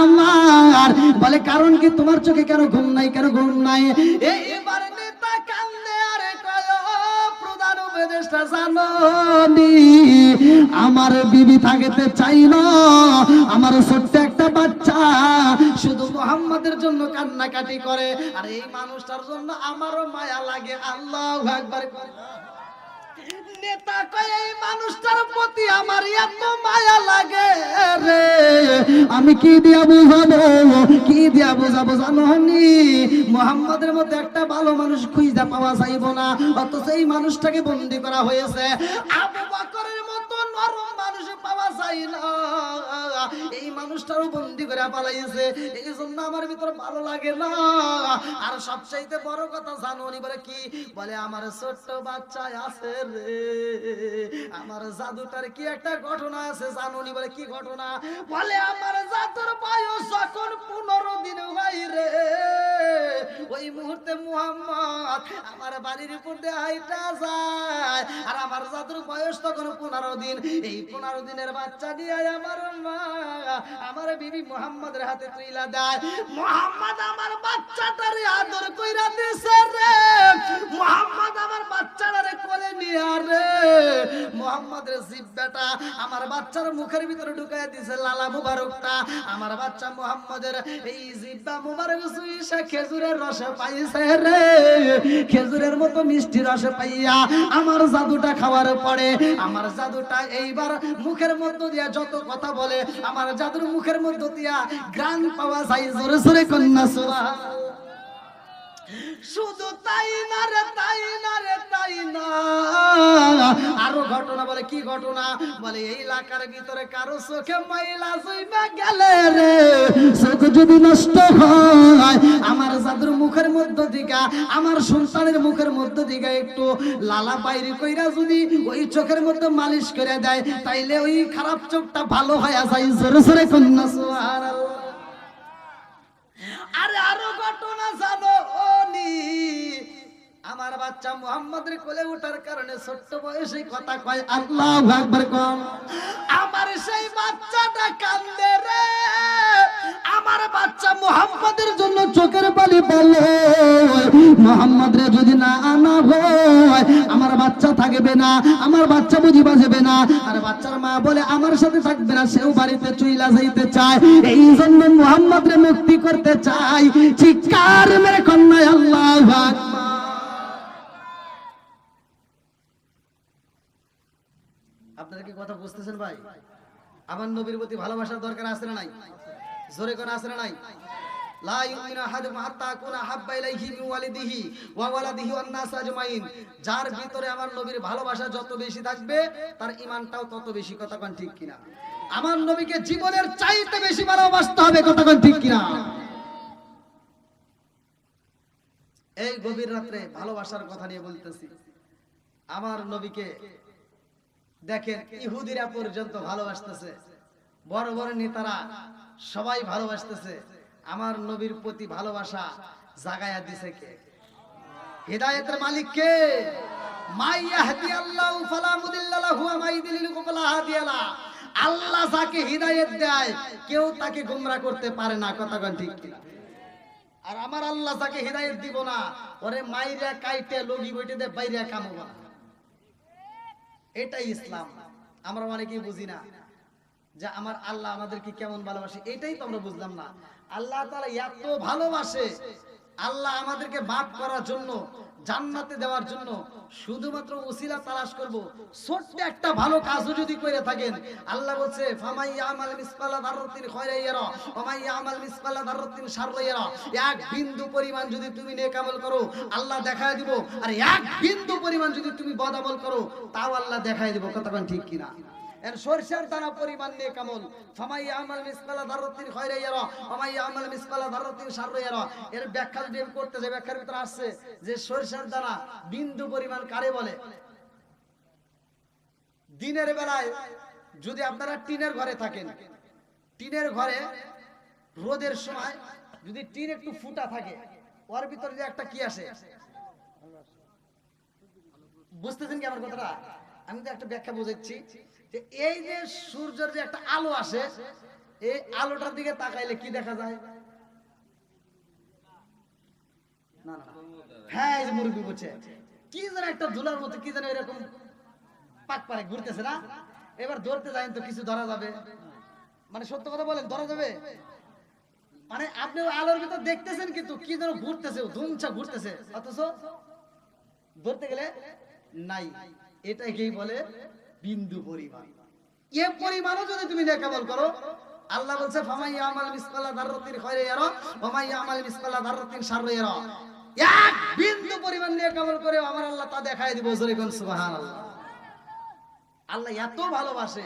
আমার, বলে কারণ কি? তোমার চোখে কেন ঘুম নাই? কেন ঘুম নাই? এইবার নেতা কান্দে আরে কয় প্রধান উপদেষ্টা জানোনি, আমার বিবি থাকতে চাই না, আমার ছোট্ট একটা বাচ্চা শুধু মুহাম্মাদের জন্য কান্নাকাটি করে, আর এই মানুষটার জন্য আমারও মায়া লাগে। আল্লাহু আকবার। নেতা কয় এই মানুষটার প্রতি আমার এত মায়া লাগে রে, আমি কি দিয়া বুঝাবো, কি দিয়া বুঝাবো জানোনি? মুহাম্মাদের মতো একটা ভালো মানুষ খুঁজে পাওয়া যাইব না, অথচ এই মানুষটাকে বন্দী করা হয়েছে। আবু বকরের মতো নরম মানুষ পাওয়া যায় না, এই মানুষটারও বন্দী করে পালাইছে। এই জন্য আমার ভিতর ভালো লাগে না। আর সবচাইতে বড় কথা জানোনি? বলে কি? বলে আমার ছোট্ট বাচ্চা আছে রে, আমার জাদুটার কি একটা ঘটনা আছে জানোনি? বলে কি ঘটনা? বলে আমার জাদুর বয়স যখন 15 দিন হয় রে, ওই মুহূর্তে মুহাম্মদ আমার বাড়ির উপর দিয়ে হাইটা যায়, আর আমার জাদুর বয়স তখন 15 দিন। এই 15 দিনের বাচ্চা নিয়ে আমার মা আমার বিবি মুহাম্মদের হাতে তুইলা দেয়। মুহাম্মদ আমার বাচ্চাটারে আদর কইরা দিছে রে, মুহাম্মদ আমার বাচ্চাটারে কোলে নিয়ে রে, মুহাম্মদের জিহ্বাটা আমার বাচ্চার মুখের ভিতরে ঢুকাইয়া দিছে, লালা মুবারকটা আমার বাচ্চা মুহাম্মদের এই জিহ্বা মুবারক সুইসা খেজুরের রস পাইছে রে, খেজুরের মতো মিষ্টি রস পাইয়া আমার জাদুটা খাওয়ার পরে আমার জাদুটা এইবার মুখের মধ্য দিয়া যত কথা বলে, আমার জাদুর মুখের মধ্য দিয়া গান পাওয়া যায়। জোরে জোরে কন্যা সুবহানাল্লাহ। শুধু তাই না রে, তাই না রে, তাই না, আরো ঘটনা। বলে কি ঘটনা? বলে এই এলাকার ভিতরে কারো চোখে ময়লা জইবা গেলে রে, চোখ যদি নষ্ট হয়, আমার জাদুর মুখের মধ্য দিকা আমার সন্তানের মুখের মধ্য দিকা একটু লালা বাইরে কইরা যদি ওই চোখের মধ্যে মালিশ করে দেয়, তাইলে ওই খারাপ চোখটা ভালো হয়ে যায়। জোরে জোরে কন্যা সুবহানাল্লাহ। আরে আরো ঘটনা জানো নি? আমার বাচ্চা মুহাম্মদের কোলে ওঠার কারণে ছোট্ট বয়সে কথা কয়, আল্লাহু আকবার কোন। আমার সেই বাচ্চাটা কান্দে রে, আমার বাচ্চা মুহাম্মদের জন্য চোখের পানি বলে, মুহাম্মদ রে যদি না আনা হয় আমার বাচ্চা থাকবে না, আমার বাচ্চা বুঝি বাঁচবে না। আর বাচ্চার মা বলে আমার সাথে থাকবে না, সেও বাড়িতে চইলা যাইতে চায়। এই জন্য মুহাম্মদ রে মুক্তি করতে চাই। চিৎকার মেরে কন্যা আল্লাহু আকবার। আপনারা কি কথা বুঝতেছেন ভাই? আমার নবীর প্রতি ভালোবাসার দরকার আছে না নাই? জোরে করে আছে না নাই? লা ইউমিনু আহাদুকুম হাত্তা আকুনা হাব্বা ইলাইহি মিন ওয়ালিদিহি ওয়া ওয়ালাদিহি ওয়ান নাস আজমাইন। যার ভিতরে আমার নবীর ভালোবাসা যত বেশি থাকবে তার ঈমানটাও তত বেশি। কথা কোন ঠিক কিনা? আমার নবীকে জীবনের চাইতে বেশি ভালোবাসতে হবে। কথা কোন ঠিক কিনা? এই গভীর রাতে ভালোবাসার কথা নিয়ে বলতেছি। আমার নবীকে দেখেন ইহুদিরা পর্যন্ত ভালোবাসতেছে, বড় বড় নেতারা সবাই ভালোবাসতেছে। আমার নবীর প্রতি ভালোবাসা জাগায়া দিছে কে? হিদায়াতের মালিক কে? মাই ইয়াহদিয়াল্লাহু ফালা মুদিল্লা লাহু ওয়া মাই ইউদ্লিলহু ফালা হাদিয়া লা। আল্লাহ যাকে হিদায়াত দেয় কেউ তাকে গোমরা করতে পারে না। কথা কোন ঠিক কি? আর আমার আল্লাহ যাকে হিদায়াত দিব না, ওরে মাইরা কাইটে লগি বইতে দে বাইরে কামবা। এটাই ইসলাম। আমরা অনেকেই বুঝি না। যে আমার আল্লাহ আমাদেরকে কেমন ভালোবাসে, এটাই তো আমরা বুঝলাম না। আল্লাহ তাআলা এত ভালোবাসে, আল্লাহ আমাদেরকে মাফ করার জন্য, জান্নাতে দেওয়ার জন্য শুধুমাত্র ওসিলা তালাশ করব। ছোট্ট একটা ভালো কাজও যদি করে থাকেন, আল্লাহ বলছে ফামাই ইয়ামাল মিসকালা যাররাতিন খায়রান ইয়ারা ওয়া মান ইয়ামাল মিসকালা যাররাতিন শাররান ইয়ারা। এক বিন্দু পরিমাণ যদি তুমি নেক আমল করো আল্লাহ দেখায় দিব, আর এক বিন্দু পরিমাণ যদি তুমি বদ আমল করো তাও আল্লাহ দেখায় দিব। কতক্ষণ ঠিক কিনা? এর সরষের দানা পরিমাণ নেক আমল, ফামাই ইয়ামাল মিসকালা যাররাতিন খায়রান ইয়ারা ওয়া মান ইয়ামাল মিসকালা যাররাতিন শাররান ইয়ারা। এর ব্যাখ্যা যদি আমি করতে যাই, ব্যাখ্যার ভিতরে আসছে যে সরষের দানা বিন্দু পরিমাণ কারে বলে? দিনের বেলায় যদি আপনারা টিনের ঘরে থাকেন, টিনের ঘরে রোদের সময় যদি টিন একটু ফুটা থাকে, ওর ভিতরে যে একটা কি আসে, বুঝতেছেন কি আমার কথাটা? আমি তো একটা ব্যাখ্যা বোঝাচ্ছি যে এই যে সূর্যের যে একটা আলো আসে, এই আলোটার দিকে তাকাইলে কি দেখা যায়? না না, হ্যাঁ, এই যে মুরগি বলছে কি যেন একটা ধুলার মতো কি যেন এরকম পাক পারে ঘুরতেছে না? এবার ধরতে যাবেন তো কিছু ধরা যাবে? মানে সত্য কথা বলেন, ধরা যাবে? মানে আপনি আলোর ভিতর দেখতেছেন কিন্তু কি যেন ঘুরতেছে, ধুমছা ঘুরতেছে, অথচ ধরতে গেলে নাই। এটাকেই বলে বিন্দু পরিমাণ। এ পরিমাণও যদি তুমি নেক আমল করো, আল্লাহ বলছে ফামাই ইয়ামাল মিসকালা যাররাতিন খায়রান ইয়ারা ওয়া মান ইয়ামাল মিসকালা যাররাতিন শাররান ইয়ারা। এক বিন্দু পরিমাণ নেক আমল করে আমার আল্লাহ তা দেখায় দিব। জোরে কোন সুবহানাল্লাহ। আল্লাহ এত ভালোবাসে,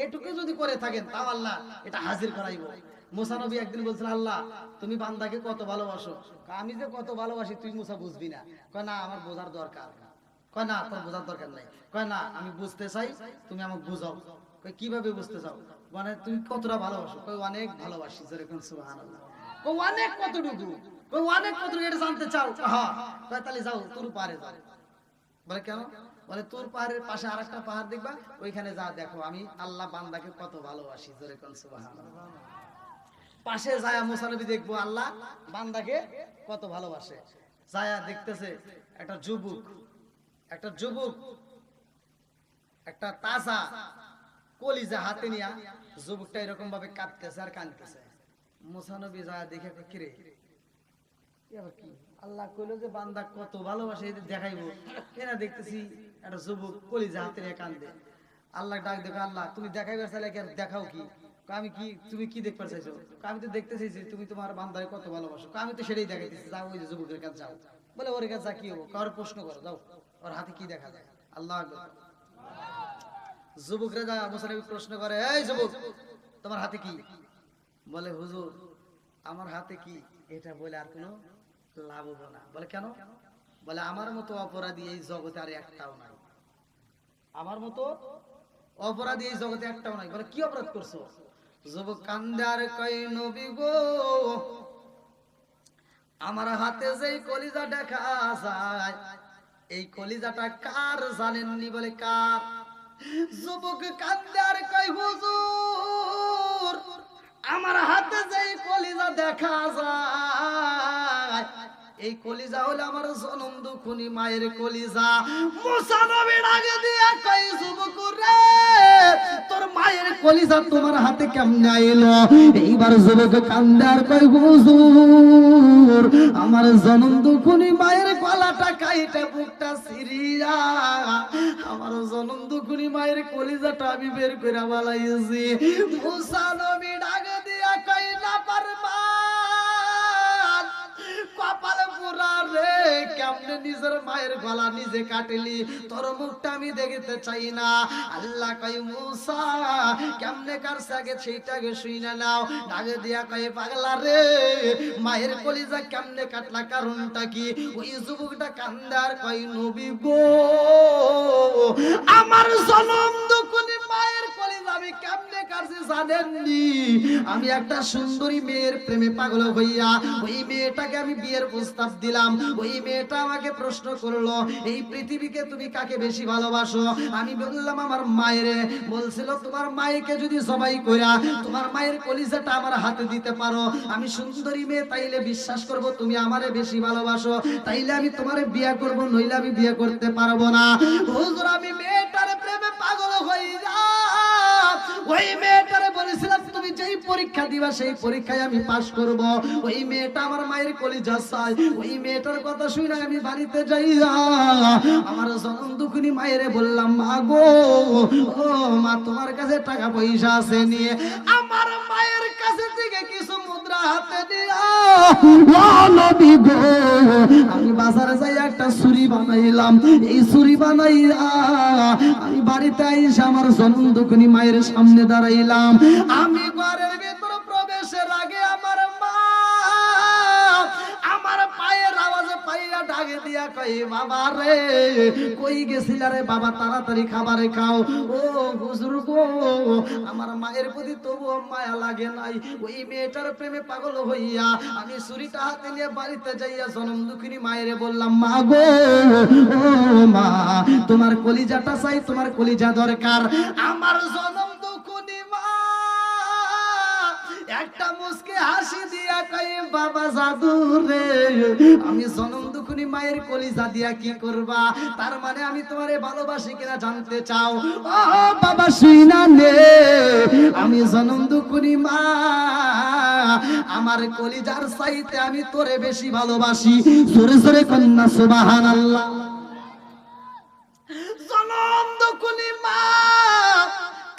এটুকু যদি করে থাকেন তাও আল্লাহ এটা হাজির করাইব। মুসা নবী একদিন বলছিল, আল্লাহ তুমি বান্দাকে কত ভালোবাসো। আমি যে কত ভালোবাসি তুই মুসা বুঝবি না। কয় না, আমার বোঝার দরকার। কয় না, তোর বোঝার দরকার নাই। কয় না, আমি বুঝতে চাই, তুমি আমাকে বুঝাও। কয় কিভাবে বুঝতে চাও? মানে তুমি কতটা ভালোবাসো? কয় অনেক ভালোবাসি। যেরকম সুবহানাল্লাহ। কয় অনেক কতটুকু? কয় অনেক কতটুকু এটা জানতে চাও? হ্যাঁ। কয় তাহলে যাও তোর পারে যাও। বলে কেন? বলে তোর পাহাড়ের পাশে আরেকটা পাহাড় দেখবা, ওইখানে যা দেখো আমি আল্লাহ বান্দাকে কত ভালোবাসি। যেরকম সুবহানাল্লাহ। পাশে যায় মুসা নবী দেখবো আল্লাহ বান্দাকে কত ভালোবাসে। যায় দেখতেছে একটা যুবক একটা তাজা কলিজা হাতে নিয়া যুবকটা এরকম ভাবে কাঁদতেছে আর কাঁদতেছে। মুসা নবী যায় দেখে, কিরে এবার কি? আল্লাহ কইলো যে বান্দা কত ভালোবাসে এটা দেখাইবো, এরা দেখতেছি একটা যুবক কলিজা হাতে নিয়ে কাঁদে। আল্লাহ ডাক দেখো, আল্লাহ তুমি দেখাইবার চাইলে দেখাও কি? আমি কি, তুমি কি দেখতে চাইছো? আমি তো দেখতে চাইছি তুমি তোমার বান্দাকে কত ভালোবাসো। আমি তো সেটাই দেখাইতেছি। যাও ওই যুবকের কাছে যাও। বলে ওর কাছে যা কি হবো? কারোর প্রশ্ন করো, যাও ওর হাতে কি দেখা যায়। আল্লাহ যুবকরা যা মুসা নবী প্রশ্ন করে, এই যুবক তোমার হাতে কি? বলে হুজুর আমার হাতে কি? এটা বলে আর কোনো লাভ হবে না। বলে কেন? বলে আমার মতো অপরাধী এই জগতে আর একটাও নাই। আমার মতো অপরাধী এই জগতে একটাও নাই। বলে কি অপরাধ করছো? যুবক কান্দে আর কয়, নবী গো আমার হাতে যেই কলিজা দেখা যায় এই কলিজাটা কার জানেননি? বলে কার? যুবক কান্দে আর কয়, হুজুর আমার হাতে যেই কলিজা দেখা যায় এই কলিজা হলো আমার জনম দুখুনি মায়ের কলিজা। মুসা নবী ডাকে দিয়া কয়, যুবক রে তোর মায়ের কলিজা তোমার হাতে কেমনে আইলো? এইবার যুবক কান্দে আর কয়, হুজুর আমার জনম দুখুনি মায়ের গলাটা কাইটা বুকটা ছিড়িয়া আমার জনম দুখুনি মায়ের কলিজাটা আমি বের করে বালাইছি। মুসা নবী ডাকে দিয়া কয়, না পারবা কপালে পুরা রে, কেমনে নিজের মায়ের গলা নিজে কাটলি? তোর মুখটা আমি দেখতে চাই না। আল্লাহ কয়, মুসা কেমনে কাটছে আগে সেইটাকে শুইনা নাও। ডাকে দিয়া কয়, পাগলা রে মায়ের কলিজা কেমনে কাটলা, কারণটা কি? ওই যুবকটা কান্দে আর কয়, নবী গো আমার জনম দুখুনি মায়ের কলিজা আমি কেমনে কাটছি জানেননি? আমি একটা সুন্দরী মেয়ের প্রেমে পাগল হইয়া ওই মেয়েটাকে আমি বিয়ের প্রস্তাব দিলাম। ওই মেয়েটা আমাকে প্রশ্ন করলো, এই পৃথিবীকে তুমি কাকে বেশি ভালোবাসো? আমি বললাম আমার মায়ের। বলছিল তোমার মায়েকে যদি জবাই কইরা তোমার মায়ের কলিজাটা আমার হাতে দিতে পারো, আমি সুন্দরী মেয়ে তাইলে বিশ্বাস করব তুমি আমারে বেশি ভালোবাসো, তাইলে আমি তোমারে বিয়ে করব, নইলে আমি বিয়ে করতে পারবো না। হুজুর আমি মেয়েটার প্রেমে পাগল হইয়া ওই মেয়েটারে বলেছিলাম তুমি যেই পরীক্ষা দিবা সেই পরীক্ষায় আমি পাস করব। ওই মেয়েটা আমার মায়ের কলিজা চাই। ওই মেয়েটার কথা শুনে আমি বাড়িতে যাইয়া আমার জনম দুঃখিনী মায়েরে বললাম, মা গো, ও মা, তোমার কাছে টাকা পয়সা আছে নিয়ে আমার মায়ের কাছে থেকে কিছু মুদ্রা হাতে দিয়া ও নবী গো, আমি বাজারে যাই একটা ছুরি বানাইলাম। এই ছুরি বানাইয়া আমি বাড়িতে আইসা আমার জনম দুঃখিনী মায়ের সামনে দাঁড়াইলাম। আমি ঘরের ভেতর প্রবেশের আগে আমার মা আমার পায়ের আওয়াজে পাইয়া ডাকে দিয়া কই, বাবা রে, কই গেছিলা রে বাবা, তাড়াতাড়ি খাবারে খাও। ও হুজুর গো, আমার মায়ের প্রতি তবুও মায়া লাগে নাই। ওই মেয়েটার প্রেমে পাগল হইয়া আমি ছুরিটা হাতে নিয়ে বাড়িতে যাইয়া জনম দুঃখিনী মায়েরে বললাম, মা গো, ও মা, তোমার কলিজাটা চাই, তোমার কলিজা দরকার। আমার জনম দুঃখিনী মা একটা মুস্কি হাসি দিয়া কই, বাবা জাদু রে, আমি জনম দুঃখিনী মায়ের কলিজা দিয়া কি করবা? তার মানে আমি তোমারে ভালোবাসি কিনা জানতে চাও? ও বাবা শুইনা নে, আমি জনম দুঃখিনী মা আমার কলিজার চাইতে আমি তোরে বেশি ভালোবাসি। জোরে জোরে কন্যা সুবহানাল্লাহ। জনম দুঃখিনী মা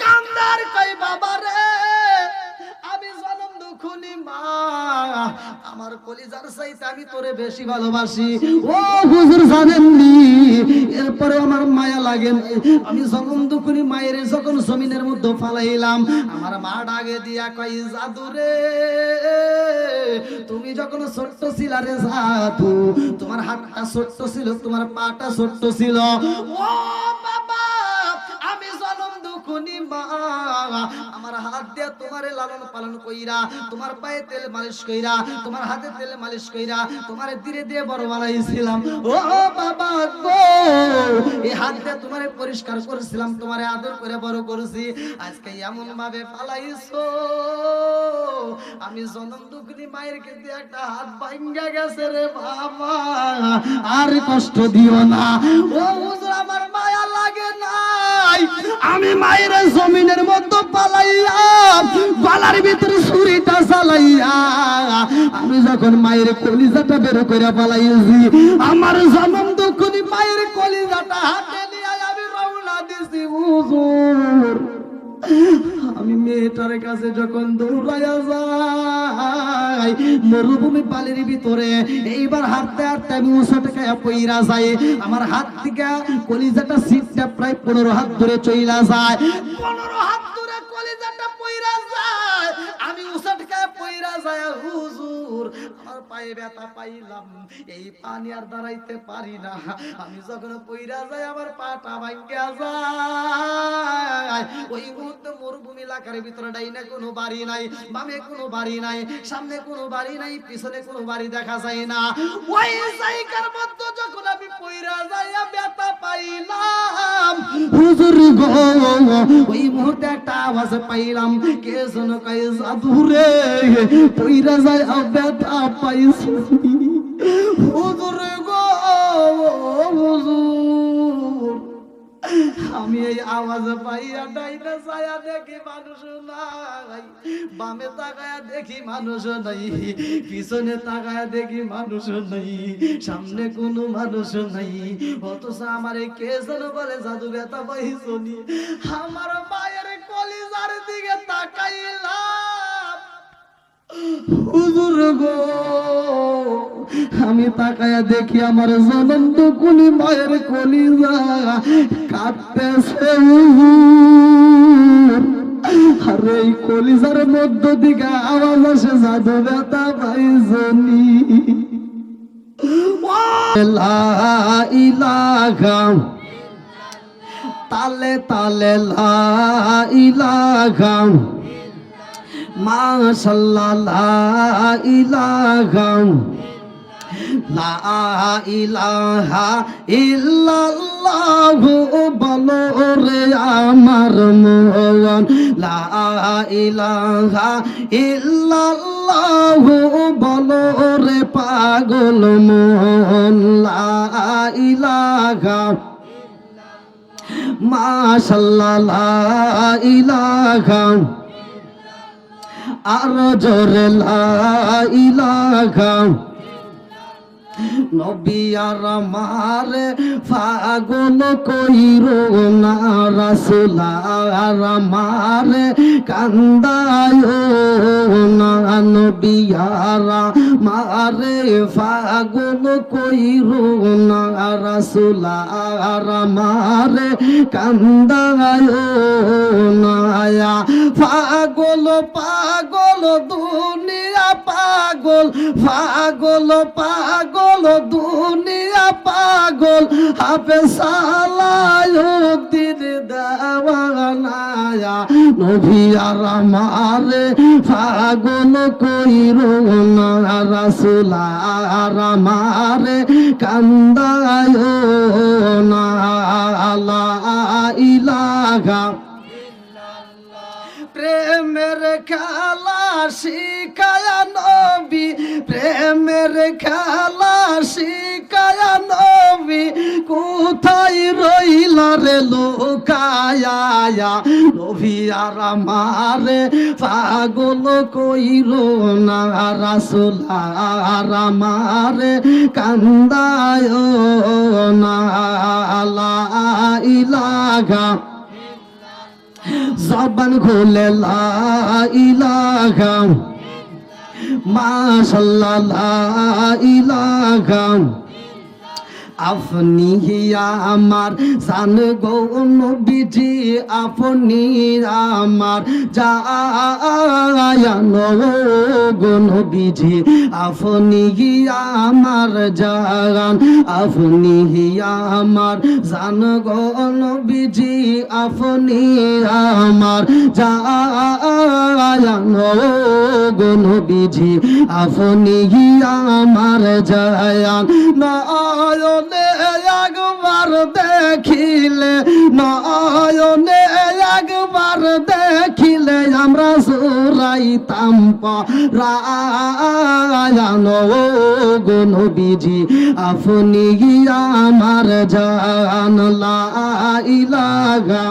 কান্দার কই, বাবা রে, আমি জনম দুঃখিনী মা আমার কলিজার চাইতে আমি তোরে বেশি ভালোবাসি। ও হুজুর জানেননি, এরপরে আমার মায়া লাগে। আমি জনম দুঃখিনী মায়ের যখন জমিনের মধ্যে ফালাইলাম, আমার মা ডাকে দিয়া কই, জাদু রে, তুমি যখন ছোট্ট ছিলা রে জাদু, তোমার হাতটা ছোট্ট ছিল, তোমার পাটা ছোট্ট ছিল। ও বাবা, আমি জনম দুঃখিনী মা আমার হাত দিয়া তোমারে লালন পালন কইরা, তোমার পায়ে তেল মালিশ কইরা, তোমার হাতে তেল মালিশ কইরা তোমারে ধীরে ধীরে বড় বানাইছিলাম। ও বাবা গো, এই হাত দিয়ে তোমারে পরিষ্কার করেছিলাম, তোমারে আদর করে বড় করেছি। আজকে এমন ভাবে পালাইছো, আমি জনম দুঃখিনী মায়ের কিন্তু একটা হাত ভাঙ্গা গেছে রে বাবা, আর কষ্ট দিও না। ও হুজুর, আমার মায়া লাগে নাই। আমি মায়ের জমিনের মধ্যে পালাইয়া গলার ভিতরে ছুরিটা চালাইয়া আমি যখন মায়ের কলিজাটা বের করে পালাইছি, আমার জনম দুঃখিনী মায়ের কলিজাটা হাতে নিয়ে আমি রওনা দিছি। হুজুর, আমি মেয়েটার কাছে যখন দৌড়াইয়া যাই মরুভূমি পানির ভিতরে, এইবার হাঁটতে হাঁটতে আমি উঁচুতে খায়া পইরা যাই। আমার হাত থেকে কলিজাটা সিটটা প্রায় 15 হাত ধরে চইলা যায়। 15 হাত ধরে কলিজাটা পইরা যায়, আমি উঁচুতে খায়া পইরা যায়। হুজুর, আমার পায়ে ব্যথা পাইলাম, এই পানি আর দাঁড়াইতে পারি না। আমি যখন পইরা যাই আমার পাটা ভাঙ্গা যায়। ওই মুহূর্তে মরুভূমি এলাকার ভিতরে ডাইনে কোনো বাড়ি নাই, বামে কোনো বাড়ি নাই, সামনে কোনো বাড়ি নাই, পিছনে কোনো বাড়ি দেখা যায় না। ওই জায়গার মধ্যে যখন আমি পইরা যাইয়া ব্যথা পাইলাম, হুজুর গো, ওই মুহূর্তে একটা আওয়াজ পাইলাম, কে যেন কয়, জাদু রে, পইরা যায় ব্যথা পাইছি। হুজুর গো, হুজুর, আমি এই আওয়াজ পাইয়া ডাইনে ছায়া দেখি মানুষ নাই, বামে তাকায়া দেখি মানুষ নাই, পিছনে তাকায়া দেখি মানুষ নাই, সামনে কোনো মানুষ নাই। অথচ আমার কে যেন বলে, জাদু ব্যথা পাইছনি। আমার মায়ের কলিজার দিকে তাকাইলাম, হুজুর গো, আমি তাকায়া দেখি আমার জনম দুঃখিনী মায়ের কলিজা কাঁপতেছে। আর এই কলিজার মধ্য দিকে আওয়াজ আসে, জাদু ব্যথা পাইছনি। লা ইলাহা তালে তালে লা ইলাহা মাশাআল্লাহ, লা ইলাহা লা ইলাহা ইল্লাল্লাহু বলো রে আমার মন, লা ইলাহা ইল্লাল্লাহু বলো রে পাগল মন, লা ইলাহা মাশাআল্লাহ লা ইলাহা আর জোরে লা ইলাহা নবী আর আমার পাগল কইরো না রাসূল আর আমার কান্দায় না নবী আর আমার পাগল কইরো না রাসূল আর আমার কান্দায় না পাগল পাগল দুনিয়া পাগল পাগল পাগল দুনিয়া পাগল হাফেজ সালাউদ্দিন দেওয়ানা নবী আর আমার পাগল কইরো না রাসূল আর আমার কান্দায় না লা ইলাহা প্রেমের খেলা শিখায়া নবী প্রেমের খেলা শিখায়া নবী কোথায় রইলা রে লুকায়া নবী আর আমার পাগল কইরো না রাসূল আর আমার কান্দায় না লা ইলাহা জবান খুলে লা ইলাহা মাশাআল্লাহ লা ইলাহা আপনি আমার জান গো নবীজি আপনি আমার জান গো নবীজি আপনি আমার জান আপনি আমার জান গো নবীজি আপনি আমার জান গো নবীজি আপনি আমার জান নয়নে একবার দেখিলে নয়নে একবার দেখিলে আমরা জোরাইতাম পরায়ণ গো নবীজি আপনি আমার জান লা ইলাহা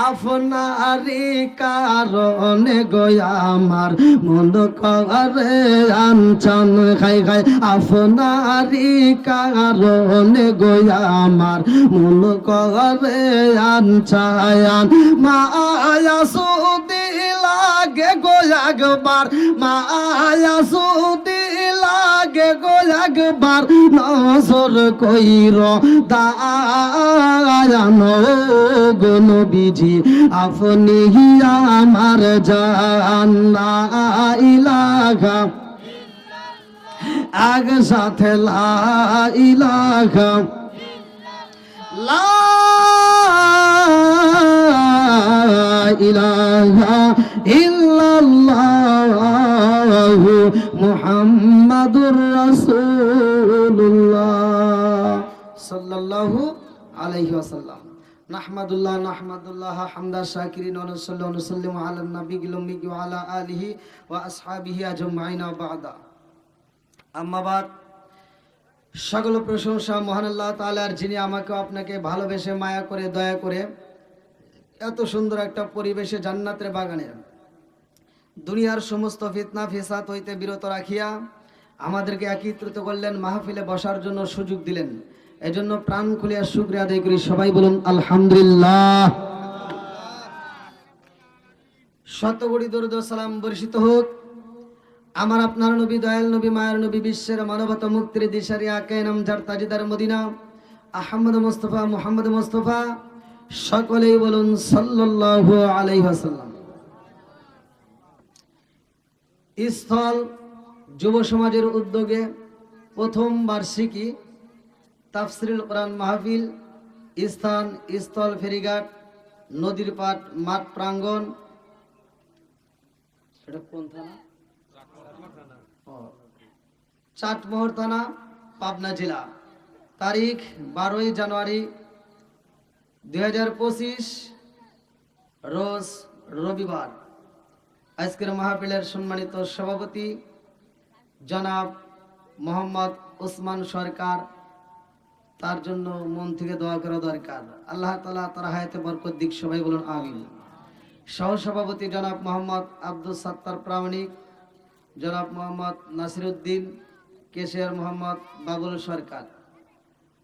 আপনারি কারণে গয়া আমার মন করে আনছন খাই খাই আপনারি কারণে গয়া আমার মন করে আনছায়ান মায়া সুদি লাগে গোয়া একবার মায়া সুদি লাগে গোয়া একবার নজর কইর দায়ান গো নবীজি আপনি আমার জান লা ইলাহা আগ সাথে লা ইলাহা লা ইলাহা ইল্লাল্লাহ মুহাম্মাদুর রাসূলুল্লাহ সাল্লাল্লাহু আলাইহি ওয়াসাল্লাম নাহমাদুল্লাহ হামদা শাকিরিন ওয়া নাসাল্লু ওয়া নুসাল্লিমু আলা নবিয়িল উম্মি ওয়া আলা আলিহি ওয়া আসহাবিহি আজমাইন বা'দা আম্মা বাদ সকল প্রশংসা মহান আল্লাহ তাআলার, যিনি আমাকে আপনাকে ভালোবেসে মায়া করে দয়া করে এত সুন্দর একটা পরিবেশে জান্নাতের বাগানে দুনিয়ার সমস্ত ফিতনা ফিসাদ হইতে বিরত রাখিয়া আমাদেরকে একত্রিত করলেন, মাহফিলে বসার জন্য সুযোগ দিলেন। এজন্য প্রাণ খুলিয়া শুকরিয়া আদায় করি। সবাই বলুন আলহামদুলিল্লাহ। শতকোটি দরুদ ও সালাম বর্ষিত হোক আমার আপনার নবী, দয়াল নবী, মায়ের নবী, বিশ্বের মানবতা মুক্তির দিশারি আকে নামজার তাজিদার মদিনা আহমদ মুস্তাফা মুহাম্মদ মুস্তাফা, সকলেই বলুন সাল্লাল্লাহু আলাইহি ওয়াসাল্লাম। স্থল যুব সমাজের উদ্যোগে প্রথম বার্ষিকী তাফসিরুল কোরআন মাহফিল, স্থান স্থল ফেরিঘাট, নদীর পাট মাঠ প্রাঙ্গণ। এটা কোন থানা? চাটমোহর থানা, পাবনা জেলা। তারিখ 12 জানুয়ারি 2025 রোজ রবিবার। আজকের মাহফিলের সম্মানিত সভাপতি জনাব মোহাম্মদ ওসমান সরকার, তার জন্য মন থেকে দোয়া করা দরকার। আল্লাহ তাআলা তার হায়াতে বরকত দিক, সবাই বলুন আমিন। সহসভাপতি জনাব মোহাম্মদ আব্দুল সাত্তার প্রামাণিক, জনাব মোহাম্মদ নাসিরউদ্দিন, কেশিয়ার মোহাম্মদ বাবুল সরকার।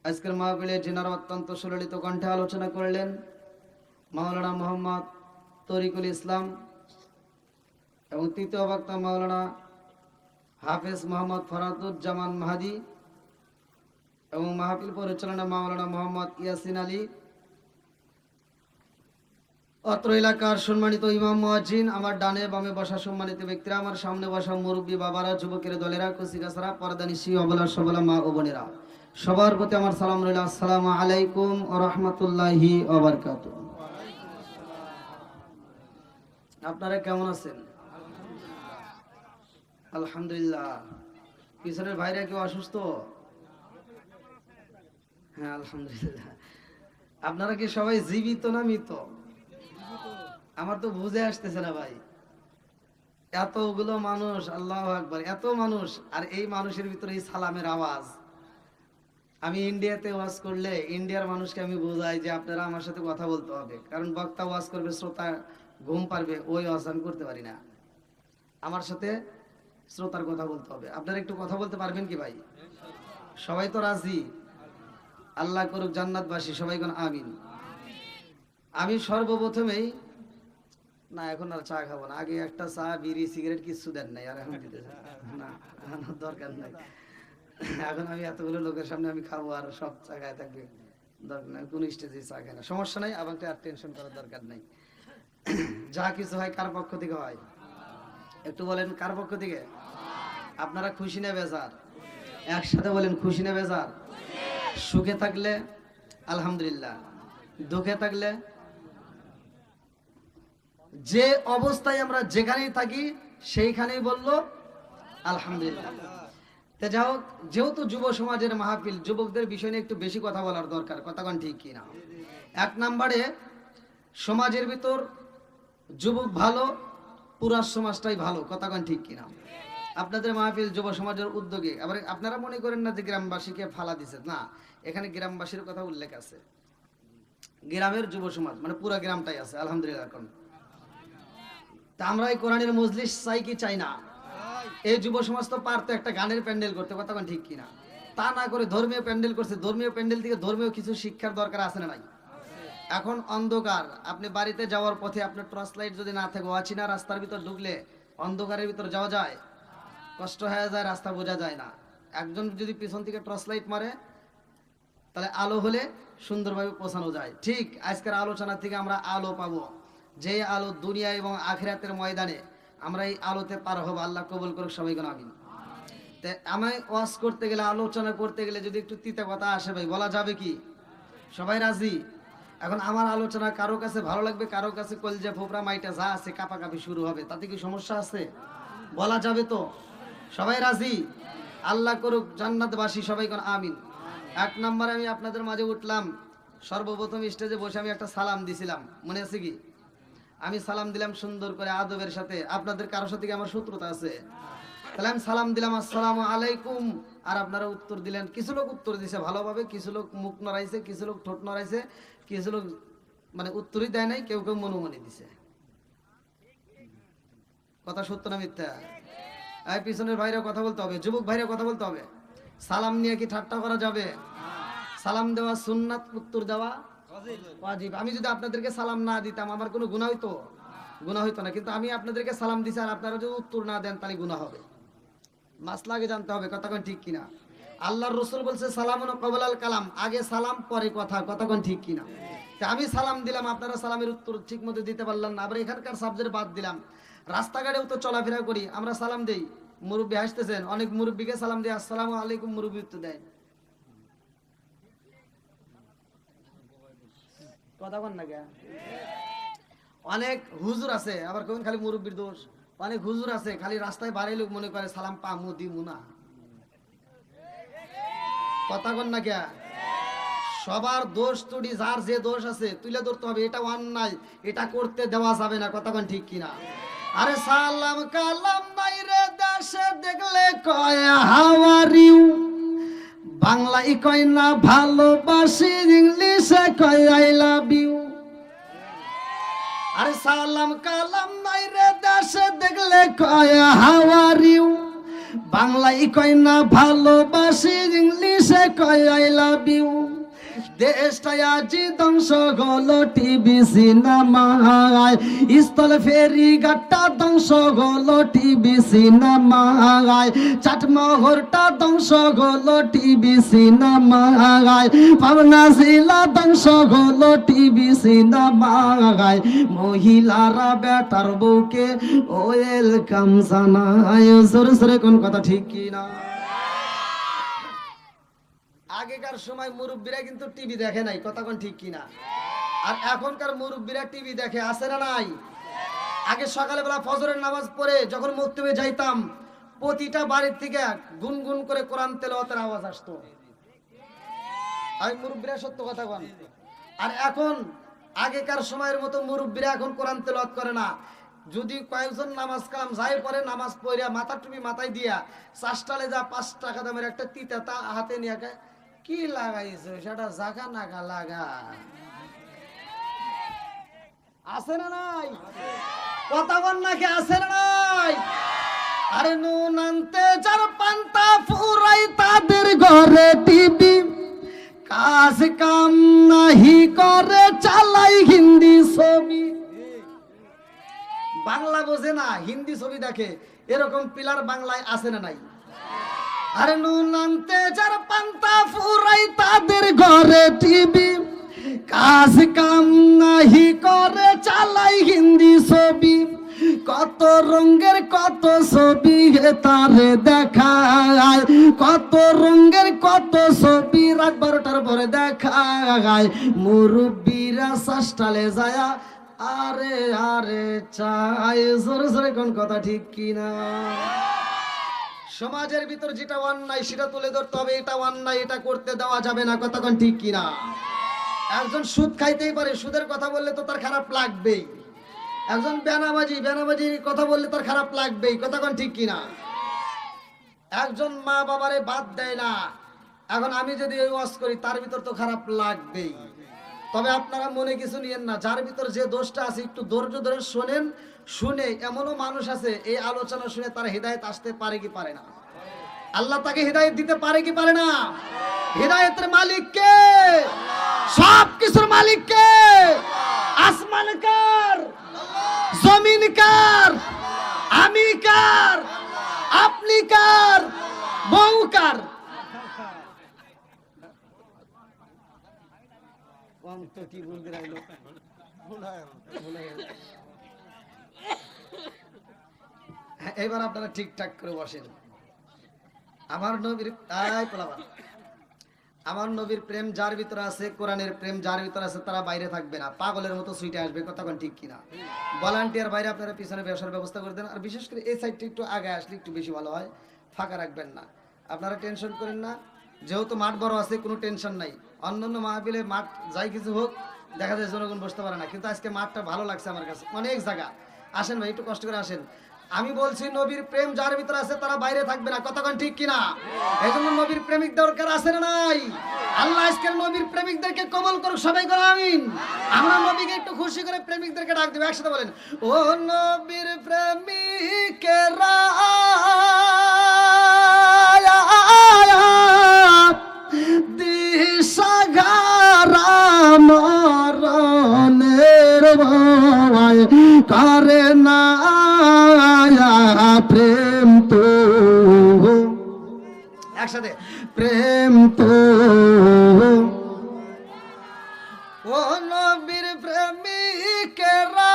আজকের মাহফিলে যিনারা অত্যন্ত সুললিত কণ্ঠে আলোচনা করলেন মাওলানা মোহাম্মদ তরিকুল ইসলাম এবং তৃতীয় বক্তা মাওলানা হাফেজ মোহাম্মদ ফরাদুজ্জামান মাহাদি এবং মাহফিল পরিচালনা মাওলানা মোহাম্মদ ইয়াসিন আলী। অত্র এলাকার সম্মানিত ইমাম মুয়াজ্জিন, আমার ডানে বামে বসা সম্মানিত ব্যক্তিরা, আমার সামনে বসা মুরব্বী বাবারা, যুবকের দলেরা, কুসিকাছারা, পর্দানিশী, অবলা সবলা মা ও বোনেরা, সবার প্রতি আমার সালাম রইল। আসসালামু আলাইকুম ওয়া রাহমাতুল্লাহি ওয়া বারাকাতুহু। আপনারা কেমন আছেন? আলহামদুলিল্লাহ। পিছনের ভাইরা কেউ অসুস্থ? হ্যাঁ আলহামদুলিল্লাহ। আপনারা কি সবাই জীবিত না মৃত? আমার তো বুঝে আসতেছে না ভাই, এতগুলো মানুষ, আল্লাহু আকবার, এত মানুষ, আর এই মানুষের ভিতরে এই সালামের আওয়াজ। আমি ইন্ডিয়াতে ওয়াজ করলে ইন্ডিয়ার মানুষকে আমি বোঝাই যে আপনারা আমার সাথে কথা বলতে হবে, কারণ বক্তা ওয়াজ করবে, শ্রোতা ঘুম পারবে, ওই ওয়াজ আমি করতে পারি না। আমার সাথে শ্রোতার কথা বলতে হবে। আপনারা একটু কথা বলতে পারবেন কি ভাই? সবাই তো রাজি? আল্লাহ করুক জান্নাতবাসী, সবাই কোন আমিন। আমি সর্বপ্রথমেই, না এখন আর চা খাবো না, আগে একটা চা বিড়ি সিগারেট কিছু দেন নাই, আর এখন দিতে না, দরকার নাই। এখন আমি এতগুলো লোকের সামনে আমি খাবো আর সব চা খায় থাকবে, দরকার নাই। কোন স্টেজে চা খায় না, সমস্যা নাই, আমাকে আর টেনশন করার দরকার নাই। যা কিছু হয় কার পক্ষ থেকে হয় একটু বলেন, কার পক্ষ থেকে? আপনারা খুশি না বেজার? একসাথে বলেন, খুশি না বেজার? সুখে থাকলে আলহামদুলিল্লাহ, দুঃখে থাকলে, যে অবস্থায় আমরা যেখানেই থাকি সেইখানেই বললো আলহামদুলিল্লাহ। তা যাই হোক, যেহেতু যুব সমাজের মাহফিল, যুবকদের বিষয় নিয়ে একটু বেশি কথা বলার দরকার, কথা কোন ঠিক কিনা? এক নম্বরে, সমাজের ভিতর যুবক ভালো, পুরা সমাজটাই ভালো, কথা কোন ঠিক কিনা? আপনাদের মাহফিল যুব সমাজের উদ্যোগে, আবার আপনারা মনে করেন না যে গ্রামবাসীকে ফালা দিছে, না, এখানে গ্রামবাসীর কথা উল্লেখ আছে। গ্রামের যুব সমাজ মানে পুরা গ্রামটাই আছে আলহামদুলিল্লাহ। এখন তা আমরা এই কোরআনের মজলিস চাই কি চাই না? এই যুব সমাজ তো পারতো একটা গানের প্যান্ডেল করতে, কথা কোন ঠিক কিনা? তা না করে ধর্মীয় প্যান্ডেল করছে। ধর্মীয় প্যান্ডেল থেকে ধর্মীয় কিছু শিক্ষার দরকার আছে না নাই? এখন অন্ধকার, আপনি বাড়িতে যাওয়ার পথে আপনার টর্চ লাইট যদি না থাকে, অচেনা রাস্তার ভিতর ঢুকলে অন্ধকারের ভিতর যাওয়া যায়, কষ্ট হয়ে যায়, রাস্তা বোঝা যায় না। একজন যদি পিছন থেকে টর্চ লাইট মারে, তাহলে আলো হলে সুন্দরভাবে পৌঁছানো যায়। ঠিক আজকের আলোচনা থেকে আমরা আলো পাবো, যে আলো দুনিয়া এবং আখিরাতের ময়দানে আমরা এই আলোতে পার হবো। আল্লাহ কবুল করুক, সবাই কোন আমিন। আমি ওয়াজ করতে গেলে, আলোচনা করতে গেলে যদি একটু তিতা কথা আসে ভাই, বলা যাবে কি? সবাই রাজি? এখন আমার আলোচনা কারো কাছে ভালো লাগবে, কারো কাছে কলজা ফোপরা মাইটা যা আছে কাপাকাপি শুরু হবে, তাতে কি সমস্যা আছে? বলা যাবে তো? সবাই রাজি? আল্লাহ করুক জান্নাতবাসী, সবাই কোন আমিন। এক নম্বরে আমি আপনাদের মাঝে উঠলাম, সর্বপ্রথম স্টেজে বসে আমি একটা সালাম দিছিলাম, মনে আছে কি? আমি সালাম দিলাম সুন্দর করে আদবের সাথে। আপনাদের কারোর সাথে কি আমার শত্রুতা আছে? তাহলে আমি সালাম দিলাম আসসালামু আলাইকুম, আর আপনারা উত্তর দিলেন। কিছু লোক উত্তর দিছে ভালোভাবে, কিছু লোক মুখ নড়াইছে, কিছু লোক ঠোঁট নড়াইছে, কিছু লোক মানে উত্তরই দেয় নাই, কেউ কেউ মনোমনি দিছে। কথা সত্য না মিথ্যা? এই পিছনের ভাইরা কথা বলতে হবে, যুবক ভাইরা কথা বলতে হবে। সালাম নিয়ে কি ঠাট্টা করা যাবে? সালাম দেওয়া সুন্নাত, উত্তর দেওয়া ওয়াজিব। আমি যদি আপনাদেরকে সালাম না দিতাম, আমার কোনো গুনাহ হইতো? গুনাহ হইতো না। কিন্তু আমি আপনাদেরকে সালাম দিছি, আর আপনারা যদি উত্তর না দেন, তাহলে গুনাহ হবে। মাসলা আগে জানতে হবে, কথা কোন ঠিক কিনা? আল্লাহর রাসূল বলছে সালামুন ক্বাবলাল কালাম, আগে সালাম পরে কথা, কথা কোন ঠিক কিনা? তা আমি সালাম দিলাম, আপনারা সালামের উত্তর ঠিক মতো দিতে পারলেন না। আবার এখানকার সাবজেক্ট বাদ দিলাম, রাস্তাঘাটেও তো চলাফেরা করি, আমরা সালাম দেই, মুরব্বী হাসতেছেন, অনেক মুরব্বীকে সালাম দিয়ে আসসালামু আলাইকুম, মুরব্বী উত্তর দেয়, কথা কোন না? অনেক হুজুর আছে, আবার কোন খালি মুরব্বীর দোষ। অনেক হুজুর আছে খালি রাস্তায় বাড়াই লোক মনে করে সালাম পা মুদি মুনা, কথা কোন না? কে সবার দোষ তুড়ি, যার যে দোষ আছে তুলে ধরতে হবে, এটা অন্যায়, এটা করতে দেওয়া যাবে না, কথা কোন ঠিক কিনা? আরে সালাম কালাম নাই রে দেশে দেখলে কয় হাউ আর ইউ, বাংলায় কয় না ভালোবাসি, ইংলিশে কয় আই লাভ ইউ। আরে সালাম কালাম নাই রে দেশে দেখলে কয় হাউ আর ইউ। বাংলায় কয় না ভালোবাসি, ইংলিশে কয় আই লাভ ইউ। দেশটা আজি ধ্বংস হলো টিভি সিনেমায়, স্থল ফেরি ঘাটটা ধ্বংস হলো টিভি সিনেমায়, চাটমোহরটা ধ্বংস হলো টিভি সিনেমায়, পাবনা জেলা ধ্বংস হলো টিভি সিনেমায়। মহিলারা বেটার বউকে ওয়েলকাম জানায়। জোরে জোরে কোন কথা ঠিক কি না? আগেকার সময় মুরব্বীরা কিন্তু টিভি দেখে নাই, কথা কোন ঠিক কিনা? আর এখনকার মুরব্বীরা টিভি দেখে, আছে না নাই? আগে সকালবেলা ফজরের নামাজ পড়ে যখন মক্তবে যাইতাম, প্রতিটা বাড়ির থেকে গুনগুন করে কোরআন তেলাওয়াতের আওয়াজ আসতো। আমি মুরব্বীরা সত্য কথা বল। আর এখন আগেকার সময়ের মতো মুরব্বীরা এখন কোরআন তেলাওয়াত করে না। যদি কয়েকজন নামাজ কালাম যাই পরে নামাজ পড়িয়া মাথা টুপি মাথায় দিয়া চাষটালে যা 5 টাকা দামের একটা তিতা তা হাতে নিয়ে কি লাগাইছে সেটা জাগা নাগা লাগা, আছে না নাই? কথা বল নাকি, আছে না নাই? আরে নুন আনতে যার পান্তা ফুরাই তাদের ঘরে টিভি, কাজ কাম নাহি করে চালাই হিন্দি ছবি। বাংলা বোঝে না, হিন্দি ছবি দেখে, এরকম পিলার বাংলায় আছে না নাই? আরে নুন আনতে যার পান্তা ফুরাই তাদের ঘরে টিভি, কাজ কাম নাহি করে চালাই হিন্দি ছবি। কত রঙের কত ছবি তারে দেখায়, কত রঙের কত ছবি রাত 12টার পরে দেখায়। মুরব্বীরা চাষটালে যায়া আরে আরে চাই। জোরে জোরে কোন কথা ঠিক কিনা? সমাজের ভিতর যেটা অন্যায় সেটা তুলে ধরতে হবে, এটা অন্যায়, এটা করতে দেওয়া যাবে না, কথা কোন ঠিক কিনা? একজন সুদ খাইতেই পারে, সুদের কথা বললে তো তার খারাপ লাগবেই। একজন বেনামাজির কথা বললে তার খারাপ লাগবেই, কথা কোন ঠিক কিনা? একজন মা বাবারে বাদ দেয় না, এখন আমি যদি ওই ওয়াজ করি তার ভিতর তো খারাপ লাগবেই। তবে আপনারা মনে কিছু নিয়েন না, যার ভিতর যে দোষটা আছে একটু ধৈর্য ধরে শোনেন। শুনে এমনও মানুষ আছে এই আলোচনা শুনে তার হিদায়াত আসতে পারে কি পারে না? আল্লাহ তাকে হিদায়াত দিতে পারে কি পারে না? হিদায়াতের মালিক কে? সব কিছুর মালিক কে? আসমান কার, জমিন কার, আমি কার, আপনি কার, বউ কার? কি বলতে রাখলো? এবার আপনারা ঠিকঠাক করে বসেন। আমার নবীর প্রেম যার ভিতরে আছে, কোরআনের প্রেম যার ভিতরে আছে, তারা বাইরে থাকবে না, পাগলের মতো সুইটে আসবে, কথা কোন ঠিক কিনা? ভলান্টিয়ার বাইরে আপনারা পিছনে বসার ব্যবস্থা করে দেন। আর বিশেষ করে এই সাইডটা একটু আগে আসলে একটু বেশি ভালো হয়, ফাঁকা রাখবেন না। আপনারা টেনশন করেন না, যেহেতু মাঠ বড় আছে কোনো টেনশন নাই। অন্যান্য মাহফিলে মাঠ যাই কিছু হোক দেখা যায় জনগণ বসতে পারে না, কিন্তু আজকে মাঠটা ভালো লাগছে আমার কাছে, অনেক জায়গা। আসেন ভাই, একটু কষ্ট করে আসেন। আমি বলছি নবীর প্রেম যার ভিতরে আছে তারা বাইরে থাকবে না, কতক্ষণ ঠিক কিনা? এই জন্য নবীর প্রেমিক দরকার আছে না নাই? আল্লাহ আজকের নবীর প্রেমিকদেরকে কবুল করুক, সবাই করে আমিন। আমরা নবীকে একটু খুশি করে প্রেমিকদেরকে ডাক দেব, একসাথে বলেন, ও নবীর প্রেমিকেরা দিশাহারা মরণের ভয় করে না প্রেম তো, একসাথে প্রেম তো। ও নবীর প্রেমিকেরা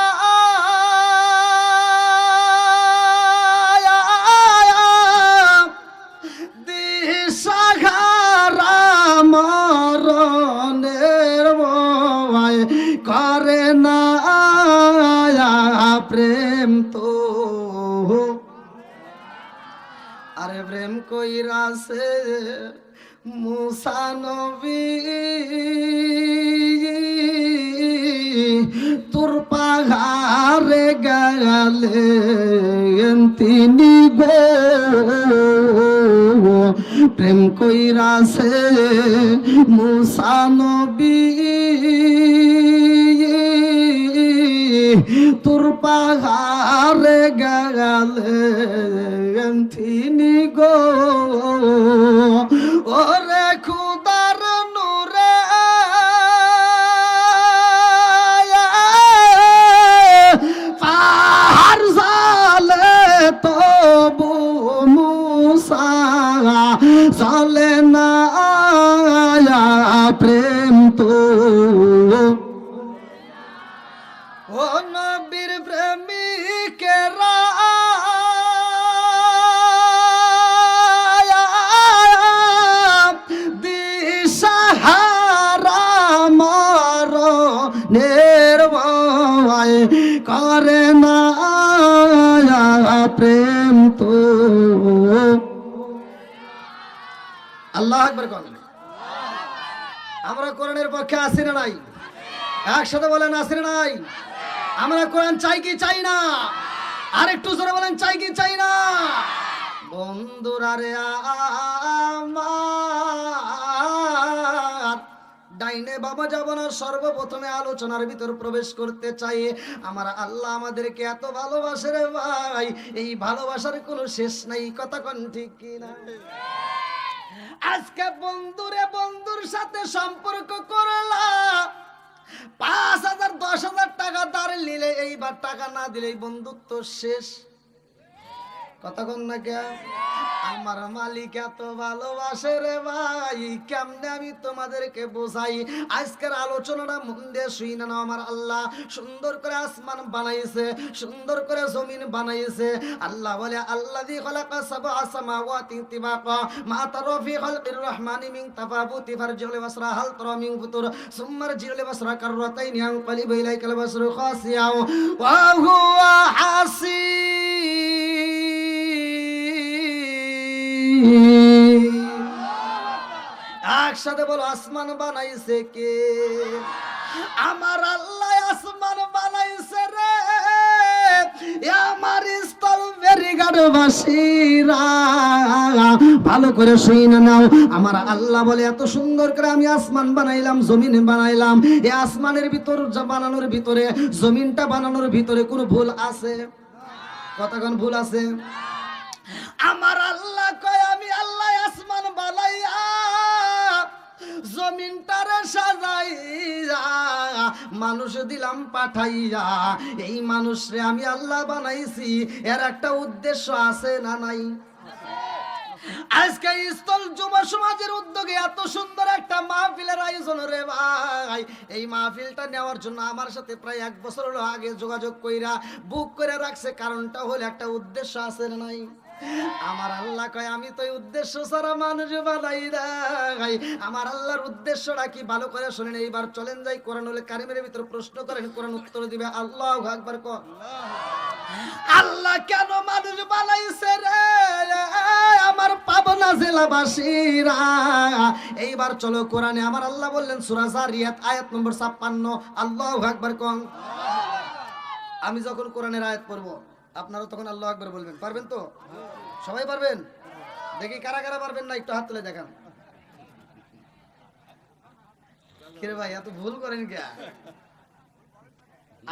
দিশাহারা মরণের ভয় করে না প্রেম তো। আরে প্রেম কইরাছে মুসা নবী তোর পা পাহাড়ে গেলেন তিনি গো প্রেম কইরাছে মুসা নবী তোর পাহাড়ে গেলেন তিনি গো ওরে খুদার নূরে পাহাড় জালে তবু মুসা চলে না প্রেম তো ও নবীর প্রেমিকেরা দিশাহারা মরণের ভয় করে না প্রেম তো আল্লাহু আকবার বলেন। আমরা কোরআনের পক্ষে আছি না নাই? একসাথে বলেন আছি না নাই? আমরা কোরআন চাই কি চাই না? আরেকটু জোরে বলেন চাই কি চাই না? বন্ধুরা রে আমার ডাইনে বাবা যাব না, সর্বপ্রথমে আলোচনার ভিতর প্রবেশ করতে চাই। আমার আল্লাহ আমাদেরকে এত ভালোবাসে রে ভাই, এই ভালোবাসার কোনো শেষ নাই। কথা কোন ঠিক কি না? আজকে বন্ধুরে বন্ধুর সাথে সম্পর্ক করলাম, 5,000 10,000 টাকা ধার নিলে এইবার টাকা না দিলে বন্ধুত্ব শেষ। কতক্ষণ না কে আমার মালিক এত ভালোবাসে রে ভাই, কেমনে আমি তোমাদেরকে বোঝাই। আজকের আলোচনাটা মন দিয়ে শুই না। আমার আল্লাহ সুন্দর করে আসমান বানাইছে, সুন্দর করে জমিন বানাইছে। আল্লাহ বলে আল্লাযী খালাকা সাবআ সামাওয়াতি তিবাকা মা তারা ফি খালকির রহমানি মিন তাফাবুতি ফারজিউল বাসরা হাল তারা মিন ফুতুর সুম্মা রজিউল বাসরা কাররাতাইন ইয়ানকালিবু ইলাইকাল বাসরু খাসিয়া ওয়া হুয়া হাসিব। একসাথে বলো আসমান বানাইছে কে? আমার আল্লাহ আসমান বানাইছে রে। আমার স্থল বেরিগাড়বাসীরা ভালো করে শুই না নাও। আমার আল্লাহ বলে এত সুন্দর করে আমি আসমান বানাইলাম, জমিন বানাইলাম। এই আসমানের ভিতর বানানোর ভিতরে, জমিনটা বানানোর ভিতরে কোনো ভুল আছে? কতক্ষণ ভুল আছে? আমার আল্লাহ কয় আমি আল্লাহ আসমান বানাইয়া জমিনটারে সাজাইয়া মানুষ দিলাম পাঠাইয়া। এই মানুষরে আমি আল্লাহ বানাইছি, এর একটা উদ্দেশ্য আছে না নাই? আজকে স্থল যুব সমাজের উদ্যোগে এত সুন্দর একটা মাহফিলের আয়োজন রে ভাই। এই মাহফিলটা নেওয়ার জন্য আমার সাথে প্রায় 1 বছর আগে যোগাযোগ কইরা বুক করে রাখছে। কারণটা হলো একটা উদ্দেশ্য আছে না নাই? আমার আল্লাহ কয় আমি তো এই উদ্দেশ্য ছাড়া মানুষ বানাই নাই। আমার আল্লাহর উদ্দেশ্যটা কি ভালো করে শুনেন। এইবার চলেন যাই কোরআনুল কারীমের ভিতর প্রশ্ন করেন, কোরআন উত্তর দিবে। আল্লাহু আকবার কর। আল্লাহ কেন মানুষ বানাইছে রে আমার পাবনা জেলাবাসীরা? এইবার চলো কোরআনে আমার আল্লাহ বললেন সূরা যারিয়াত আয়াত নম্বর 56। আল্লাহু আকবার কর। আমি যখন কোরআনের আয়াত পড়বো আপনারা তখন আল্লাহু আকবার বলবেন। পারবেন তো? সবাই পারবেন? দেখি কারা কারা পারবেন না একটু হাত তুলে দেখান। কিরে ভাই এত ভুল করেন কে?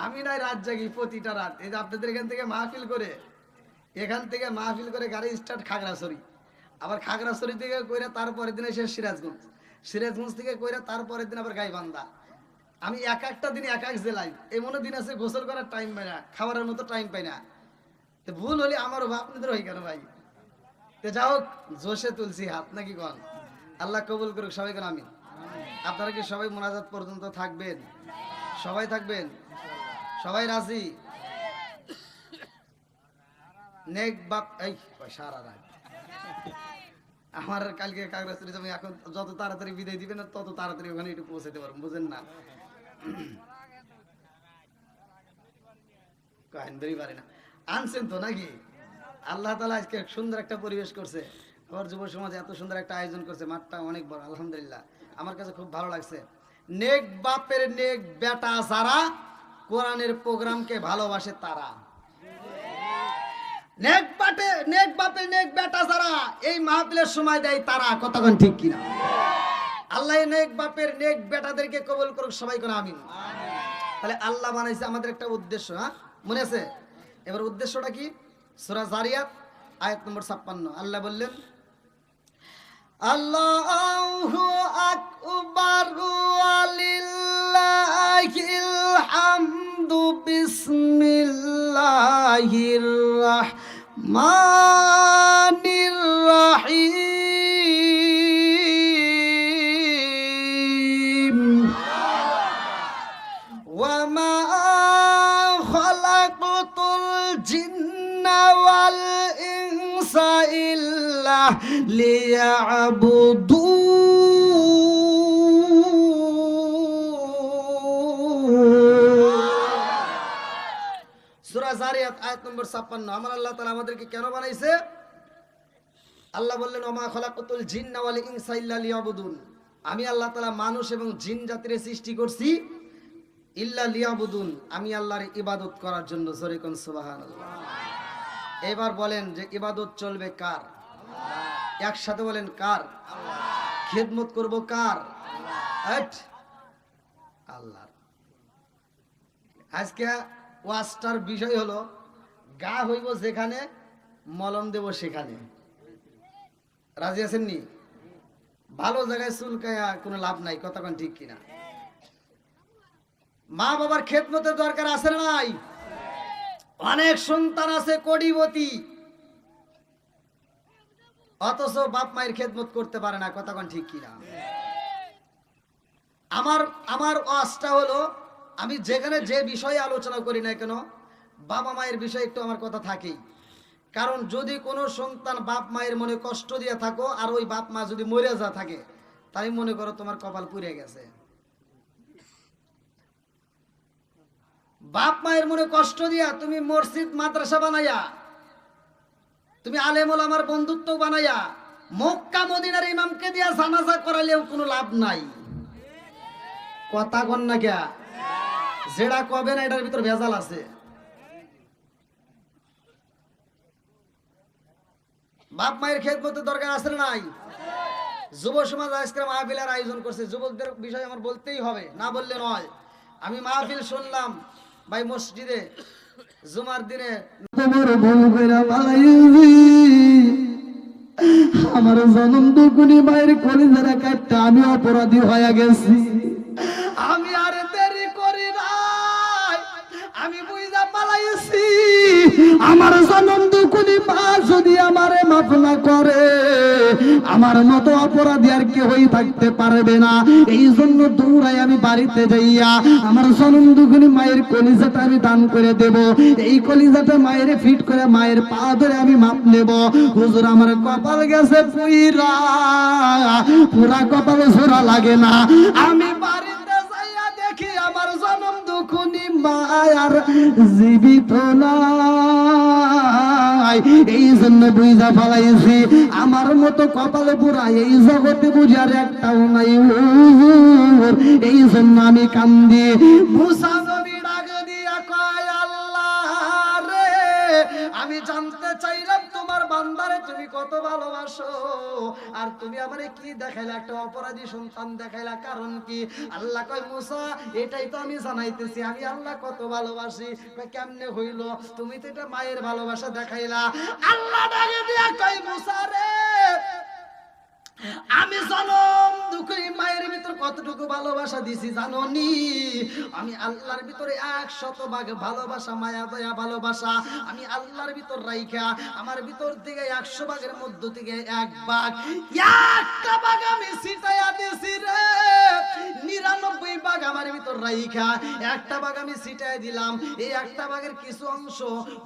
আমি নাই রাত জাগি প্রতিটা রাত। এই যে আপনাদের এখান থেকে মাহফিল করে গাড়ি স্টার্ট খাগড়াছড়ি, আবার খাগড়াছড়ি থেকে কইরা তারপরের দিন এসে সিরাজগঞ্জ, সিরাজগঞ্জ থেকে কইরা তারপরের দিন আবার গাইবান্ধা। আমি এক একটা দিন এক এক জেলায়। এমন দিন আছে গোসল করার টাইম পাই না, খাবারের মতো টাইম পাই না। তো ভুল হলে আমারও আপনাদের হয় কেন ভাই? তো যাও জোশে তুলছি হাত নাকি কন? আল্লাহ কবুল করুক সবাই কেন। আমি আপনারা কি সবাই মোনাজাত পর্যন্ত থাকবেন? সবাই থাকবেন? সবাই রাজি? নেক বাপ এই সারা রাত আমার কালকে কাগড়াছড়ি যাবো। এখন যত তাড়াতাড়ি বিদায় দিবেন তত তাড়াতাড়ি ওখানে একটু পৌঁছাতে পারবো, বুঝেন না? পারে না আনছেন তো নাকি? আল্লাহ তাআলা আজকে সুন্দর একটা পরিবেশ করছে। আমার যুব সমাজ এত সুন্দর একটা আয়োজন করছে, মাঠটা অনেক বড়। আলহামদুলিল্লাহ আমার কাছে খুব ভালো লাগছে। নেক বাপের নেক বেটা যারা কোরআনের প্রোগ্রামকে ভালোবাসে তারা। নেক বাপে নেক বেটা যারা এই মাহফিলের সময় দেয় তারা, কতক্ষণ ঠিক কিনা? আল্লাহ নেক বাপের নেক বেটাদেরকে কবুল করুক, সবাই করে আমিন। তাহলে আল্লাহ বানাইছে আমাদের একটা উদ্দেশ্য, হ্যাঁ মনে আছে? এবার উদ্দেশ্যটা কি? সূরা জারিয়াত আয়াত নম্বর 56 আল্লাহ বললেন, আল্লাহু আকবার ওয়ালিল্লাহিল হামদু বিসমিল্লাহির রাহমানির রাহিম ওয়া মা খালাকতুল জিন্না ওয়াল ইনসা ইল্লা সূরা জারিয়াত আয়াত নম্বর 56। আমার আল্লাহ তাআলা আমাদেরকে কেন বানাইছে? আল্লাহ বললেন, ওমা খালাকাতুল জিন্না ওয়াল ইনসা ইল্লা লিয়াবুদুন, আমি আল্লাহ তাআলা মানুষ এবং জিন জাতির সৃষ্টি করছি ইল্লা লিয়াবুদুন, আমি আল্লাহর ইবাদত করার জন্য। জোরে কোন সুবহানাল্লাহ। এবার বলেন যে ইবাদত চলবে কার? একসাথে বলেন কার? খেদমত করব কার? আল্লাহর। আজকে ওয়াজটার বিষয় হলো গা হইব যেখানে, মলম দেব সেখানে। রাজি আছেন নি? ভালো জায়গায় চুলকায়া কোনো লাভ নাই, কতক্ষণ ঠিক কিনা? মা বাবার খেদমতের দরকার আছে না নাই? অনেক সন্তান আছে কোটিপতি, অথচ বাপ মায়ের খেদমত করতে পারে না, কতক্ষণ ঠিক কিনা? আমার ওয়াজটা হলো, আমি যেখানে যে বিষয়ে আলোচনা করি না কেন, বাবা মায়ের বিষয়ে একটু আমার কথা থাকেই। কারণ যদি কোনো সন্তান বাপ মায়ের মনে কষ্ট দিয়ে থাকো, আর ওই বাপ মা যদি মরে যা থাকে, তাই মনে করো তোমার কপাল পুড়ে গেছে। বাপ মায়ের মনে কষ্ট দিয়া তুমি মসজিদ মাদ্রাসা বানাইয়া, তুমি আলেম ওলামার বন্ধুত্ব বানাইয়া, মক্কা মদিনার ইমামকে দিয়া জানাজা করাইলেও কোনো লাভ নাই। কথা কন না কে? যেটা কবে না এটার ভিতর ভেজাল আছে। বাপ মায়ের খেদমতের দরকার আছে না নাই? যুব সমাজ আজকে মাহফিলের আয়োজন করছে, যুবকদের বিষয় আমার বলতেই হবে, না বললে নয়। আমি মাহফিল শুনলাম ভাই মসজিদে জুমার দিনে, আমার জনম দুকুনি মায়ের কলিজারা কাটতে আমি অপরাধী হয়ে গেছি। আমি আর দেরি করি নাই, আমি বুঝা পালাইছি। আমার জনম দুকুনি মা যদি আমারে মাফ না করে, আমার মতো অপরাধী আর কেউই থাকতে পারবে না। এই জন্য দৌড়াই আমি বাড়িতে যাইয়া আমার জনম দুকুনি মায়ের কলিজাটা আমি দান করে দেব। এই কলিজাটা মায়ের ফিট করে মায়ের পা ধরে আমি মাপ নেব। হুজুর আমার কপাল গেছে পুইরা, পুরা কপালে ঝোরা লাগে না। আমি বাড়িতে যাইয়া দেখি আমার জনম দুকুনি মায়ার জীবিত নাই। এই জন্য বুঝা ফেলাইছি আমার মতো কপালে পুরা এই জগতে বুঝার একটাও নাই। এই জন্য আমি কান্দি। মুসা নবী ডাক দিয়া কয়, আল্লাহ রে, আমি জানতে চাইলাম তোমার বান্দারে তুমি কত ভালোবাসো, আর তুমি আমারে কি দেখাইলা? একটা অপরাধী সন্তান দেখাইলা, কারণ কি? আল্লাহ কয়, মুসা এটাই তো আমি জানাইতেছি, আমি আল্লাহ কত ভালোবাসি। কয় কেমনে হইল? তুমি তো এটা মায়ের ভালোবাসা দেখাইলা। আল্লাহ ডাকে দিয়া কয়, মুসা রে, আমি জনম দুঃখী মায়ের ভিতর কতটুকু ভালোবাসা দিছি জানো নি? আমি আল্লাহর ভিতরে 100% ভালোবাসা, মায়া দয়া ভালোবাসা আমি আল্লাহর ভিতর রাইখা আমার ভিতর থেকে 100 ভাগের মধ্য থেকে 1 ভাগ, একটা ভাগ আমি ছিটাইয়া দিছি রে। 99 ভাগ আমার ভিতর রাইখা একটা ভাগ আমি ছিটাই দিলাম। এই একটা ভাগের কিছু অংশ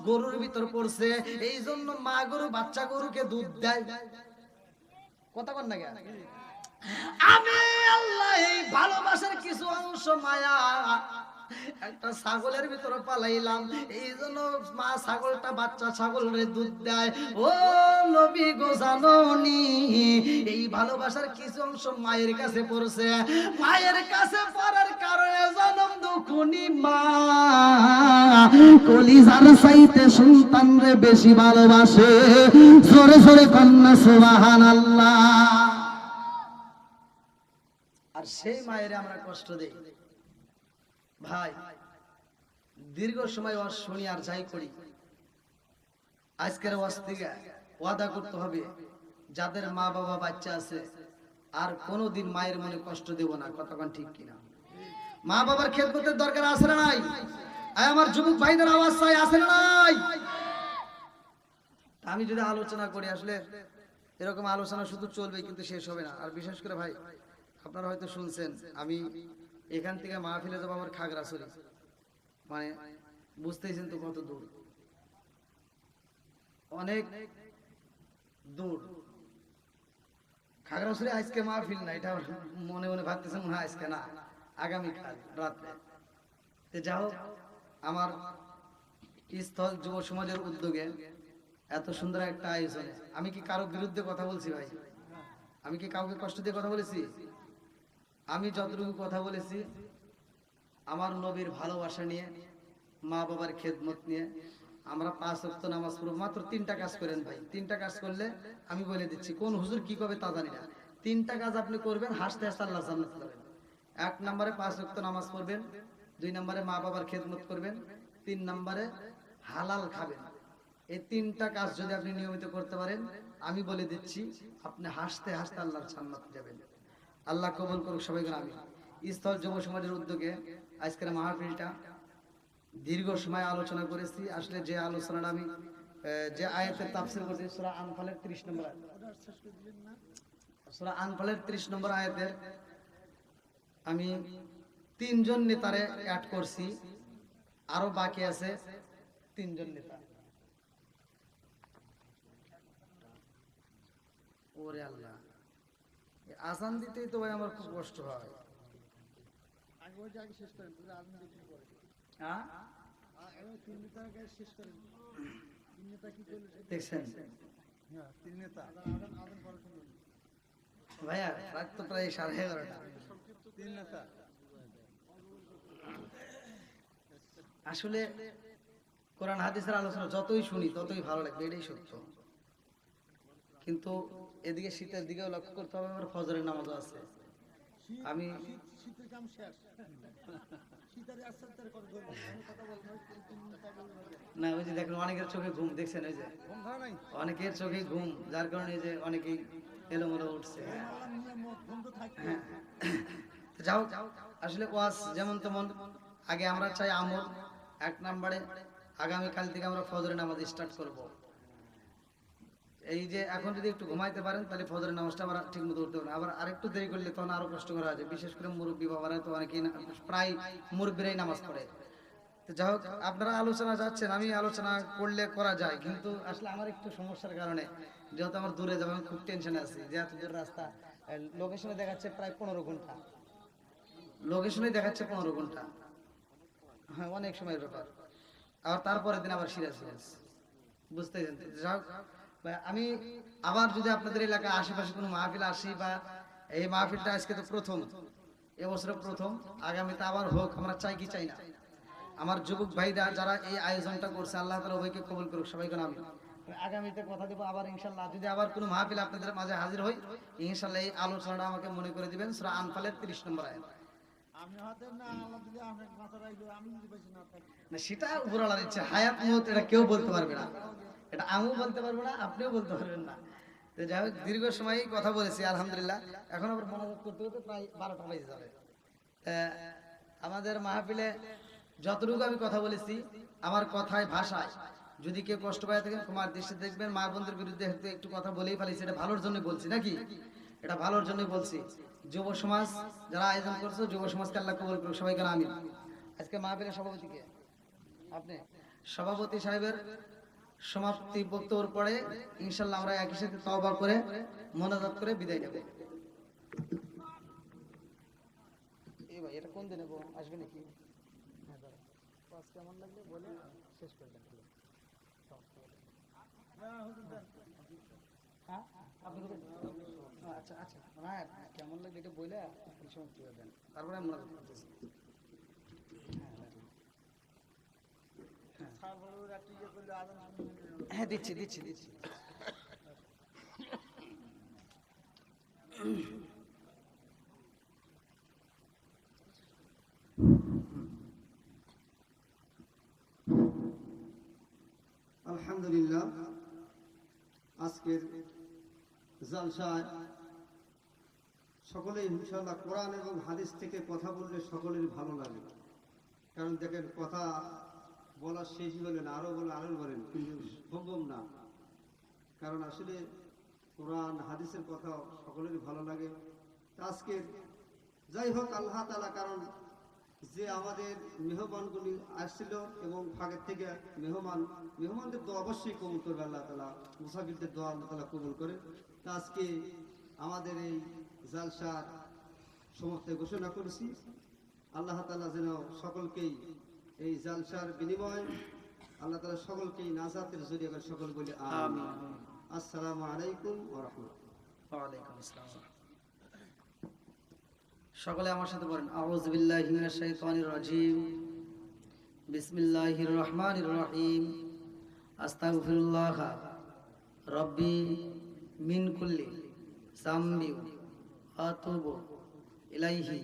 গরুর ভিতর পড়ছে। এই জন্য মা গরু বাচ্চা গরুকে দুধ দেয়। কথা বল না কেন? আমি আল্লাহ এই ভালোবাসার কিছু অংশ মায়া একটা ছাগলের ভিতরে পালাইলাম, এই জন্য মা ছাগলটা বাচ্চা ছাগলের দুধ দেয়। ও নবী গো জাননি, এই ভালোবাসার কিছু অংশ মায়ের কাছে পড়ছে, মায়ের কাছে পড়ার কারণে জনম দুঃখনি মা কলিজার চাইতে সন্তান রে বেশি ভালোবাসে। জোরে জোরে কন্যা সুবহানাল্লাহ। আর সেই মায়ের আমরা কষ্ট দেই ভাই। দীর্ঘ সময় ওয়াজ শুনি আর যাই করি, আজকের ওয়াজ থেকে ওয়াদা করতে হবে যাদের মা বাবা বাচ্চা আছে আর কোনোদিন মায়ের মনে কষ্ট দেব না। কতক্ষণ ঠিক কিনা? মা বাবার খেদমতের দরকার আছে না নাই? আমার যুবক ভাইদের আওয়াজ চাই, আছে না নাই? আমি যদি আলোচনা করি, আসলে এরকম আলোচনা শুধু চলবে কিন্তু শেষ হবে না। আর বিশেষ করে ভাই আপনারা হয়তো শুনছেন, আমি এখান থেকে মাহফিলে যাবো আমার খাগড়াছড়ি, মানে বুঝতেছেন তো কত দূর, অনেক দূর। খাগড়াছড়ি আজকে মাহফিল না, এটা মনে মনে ভাবতেছেন মনে হয় আজকে না, আগামীকাল রাত্রে। যাও, আমার স্থল যুব সমাজের উদ্যোগে এত সুন্দর একটা আয়োজনে আমি কি কারো বিরুদ্ধে কথা বলছি ভাই? আমি কি কাউকে কষ্ট দিয়ে কথা বলেছি? আমি যতটুকু কথা বলেছি আমার নবীর ভালোবাসা নিয়ে, মা বাবার খেদমত নিয়ে। আমরা 5 ওয়াক্ত নামাজ পড়ব, মাত্র 3টা কাজ করেন ভাই। 3টা কাজ করলে আমি বলে দিচ্ছি, কোন হুজুর কি কবে তা জানি না, 3টা কাজ আপনি করবেন, হাসতে হাসতে আল্লাহ জান্নাত পাবেন। 1 নম্বরে 5 ওয়াক্ত নামাজ পড়বেন, 2 নম্বরে মা বাবার খেদমত করবেন, 3 নম্বরে হালাল খাবেন। এই 3টা কাজ যদি আপনি নিয়মিত করতে পারেন, আমি বলে দিচ্ছি আপনি হাসতে হাসতে আল্লাহর জান্নাতে যাবেন। আল্লাহ কবুল করুক সবাইকে। আমি স্থল যুব সমাজের উদ্যোগে আজকের মাহফিলটা দীর্ঘ সময় আলোচনা করেছি। আসলে যে আলোচনাটা আমি যে আয়াতের তাফসীর করেছি সূরা আনফালের 30 নম্বর আয়াত, সূরা আনফালের 30 নম্বর আয়াতের আমি 3 জন নেতারে অ্যাড করছি, আরো বাকি আছে 3 জন নেতা। ওরে আল্লাহ, আজান দিতেই তো ভাই আমার খুব কষ্ট হয়। দেখছেন ভাইয়া, রাত তো প্রায় 11:30। আসলে কোরআন হাদিসের আলোচনা যতই শুনি ততই ভালো লাগবে, এটাই সত্য। কিন্তু এদিকে শীতের দিকেও লক্ষ্য করতে হবে, আমার ফজরের নামাজও আছে। আমি না, ওই যে দেখেন অনেকের চোখে ঘুম, দেখছেন ওই যে অনেকের চোখে ঘুম, যার কারণে যে অনেকেই এলোমেলো উঠছে। হ্যাঁ, যাও, আসলে ওয়াজ যেমন তেমন আগে আমরা চাই আমল। 1 নম্বরে আগামীকাল থেকে আমরা ফজরের নামাজ স্টার্ট করব। এই যে এখন যদি একটু ঘুমাইতে পারেন তাহলে ফজরের নামাজটা আবার ঠিক মতো উঠতে পারবেন। আবার আরেকটু দেরি করলে তখন আরো কষ্ট করা হয়, বিশেষ করে মুরব্বী বাবারা তো অনেকেই প্রায় মুরব্বীরাই নামাজ পড়ে। তো যাই হোক, আপনারা আলোচনা যাচ্ছেন, আমি আলোচনা করলে করা যায়, কিন্তু আসলে আমার একটু সমস্যার কারণে, যেহেতু আমার দূরে যাবো, আমি খুব টেনশনে আছি যে এত দূর রাস্তা। লোকেশনে দেখাচ্ছে প্রায় 15 ঘন্টা, লোকেশনে দেখাচ্ছে 15 ঘন্টা। হ্যাঁ, অনেক সময়ের ব্যাপার। আবার তারপরের দিন আবার সিরাজগঞ্জ, বুঝতেছেন। যাই হোক, আমি আবার যদি আপনাদের এলাকায় আশেপাশে কোনো মাহফিল আসি, বা এই মাহফিলটা আজকে তো প্রথম, এবছরে প্রথম, আগামীতে আবার হোক, আমরা চাই কি চাই না। আমার যুবক ভাইরা যারা এই আয়োজনটা করছে, আল্লাহ তাআলা উভয়কে কবুল করুক সবাইকে। আমি আগামীতে কথা দেব আবার ইনশাআল্লাহ, যদি আবার কোনো মাহফিল আপনাদের মাঝে হাজির হই, ইনশাআল্লাহ এই আলোচনাটা আমাকে মনে করে দিবেন। সূরা আনফালের 30 নম্বর আয়াত। না, সেটা উপরওয়ালার ইচ্ছা, হায়াত মওত এটা কেউ বলতে পারবে না, এটা আমিও বলতে পারবো না, আপনিও বলতে পারবেন না। তো যাই হোক, দীর্ঘ সময় কথা বলেছি আলহামদুলিল্লাহ, এখন আবার মোনাজাত করতে করতে প্রায় 12টা বেজে যাবে। আমাদের মাহফিলে যতটুকু আমি কথা বলেছি, আমার কথায় ভাষায় যদি কেউ কষ্ট পায় থাকেন ক্ষমার দৃষ্টি দেখবেন। মা বোনদের বিরুদ্ধে একটু কথা বলেই ফেলেছি, এটা ভালোর জন্য বলছি, নাকি এটা ভালোর জন্যই বলছি। যুব সমাজ যারা আয়োজন করছে, যুব সমাজকে আল্লাহ কবুল করুক সবাইকে। আমিন। আজকে মাহফিলের সভাপতি কে? আপনি। সভাপতি সাহেবের সমাপ্তি বক্তব্যের পরে ইনশাআল্লাহ আমরা একই সাথে তওবা করে মোনাজাত করে বিদায় নেব। এই ভাই, এটা কোন দিনে আসবে নাকি? কেমন লাগলে বলে শেষ করে দেন। আচ্ছা আচ্ছা, না কেমন লাগবে এটা বলে সমাপ্তি করে দেন, তারপরে আমরা করতেছি। হ্যাঁ দিচ্ছি দিচ্ছি দিচ্ছি। আলহামদুলিল্লাহ, আজকের জালসায় সকলেই ইনশাআল্লাহ কোরআন এবং হাদিস থেকে কথা বললে সকলের ভালো লাগে। কারণ দেখেন, কথা বলার শেষ বলেন আরো বলেন, কিন্তু সম্ভব না। কারণ আসলে কোরআন হাদিসের কথা সকলেরই ভালো লাগে। আজকে যাই হোক, আল্লাহ তাআলা, কারণ যে আমাদের মেহমানগুলি আসছিল এবং ফাঁকের থেকে মেহমানদের দোয়া অবশ্যই কবুল করবে আল্লাহ তাআলা, মুসাফিরদের দোয়া আল্লাহ তাআলা কবুল করে। তা আজকে আমাদের এই জালসার সমস্ত ঘোষণা করেছি, আল্লাহ তাআলা যেন সকলকেই এই জালসার বিনিময় আল্লাহ তাআলা সকলকেই নাজাতের জরিয়া করে সকল বলে আমিন। আসসালামু আলাইকুম ওয়া রাহমাতুল্লাহ। ওয়া আলাইকুম আসসালাম। সকলে আমার সাথে বলেন, আউযু বিল্লাহি মিনাশ শাইতানির রাজিম, বিসমিল্লাহির রহমানির রহিম, আস্তাগফিরুল্লাহ রাব্বি মিন কুল্লি যামবি ওয়া আতুবু ইলাইহি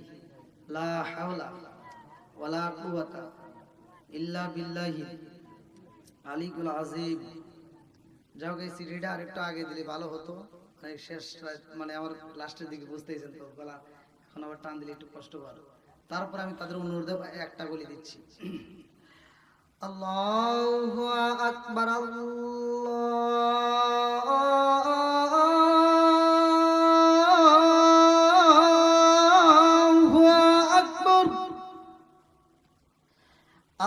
লা হাওলা ওয়ালা কুওয়াতা ইল্লা বিল্লাহি আলিকুল আযীম। যাও এই সিডিটা আরেকটু আগে দিলে ভালো হতো, মানে শেষ মানে আমার লাস্টের দিকে বুঝতেইছেন তো, গলা এখন আবার টান দিলে একটু কষ্ট পারো। তারপর আমি তাদের অনুরোধে একটা বলে দিচ্ছি, আল্লাহু আকবার, আল্লাহু আকবার,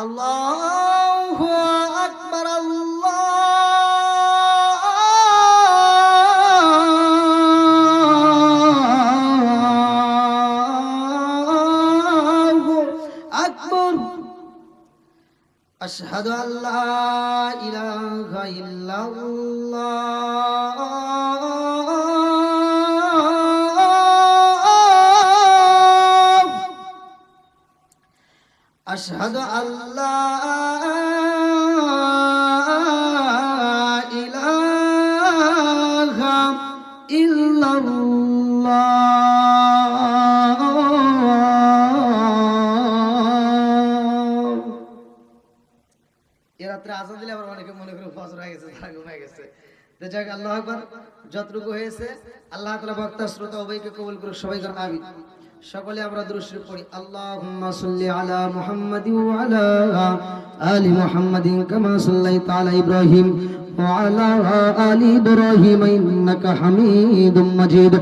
আল্লাহু আকবার, أشهد أن لا إله إلا الله، أشهد أن لا إله إلا الله। রাত্রে আজান দিলে আবার অনেকে মনে করে ফজর হয়ে গেছে, ঘুমিয়ে গেছে। তো যাক, আল্লাহু আকবার, যতটুকু হয়েছে আল্লাহ তাআলা বক্তা শ্রোতা উভয়কে কবুল করুক, সবাই করে আমিন। সকলে আমরা দুরূদ শরীফ পড়ি, আল্লাহুম্মা সাল্লি আলা মুহাম্মাদিন ওয়া আলা আলি মুহাম্মাদিন কামা সাল্লাইতা আলা ইব্রাহিম ওয়া আলা আলি ইব্রাহিম ইন্নাকা হামিদুম মাজিদ।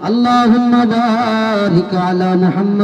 আল্লাহুম্মা বারিক আলা মুহাম্মাদ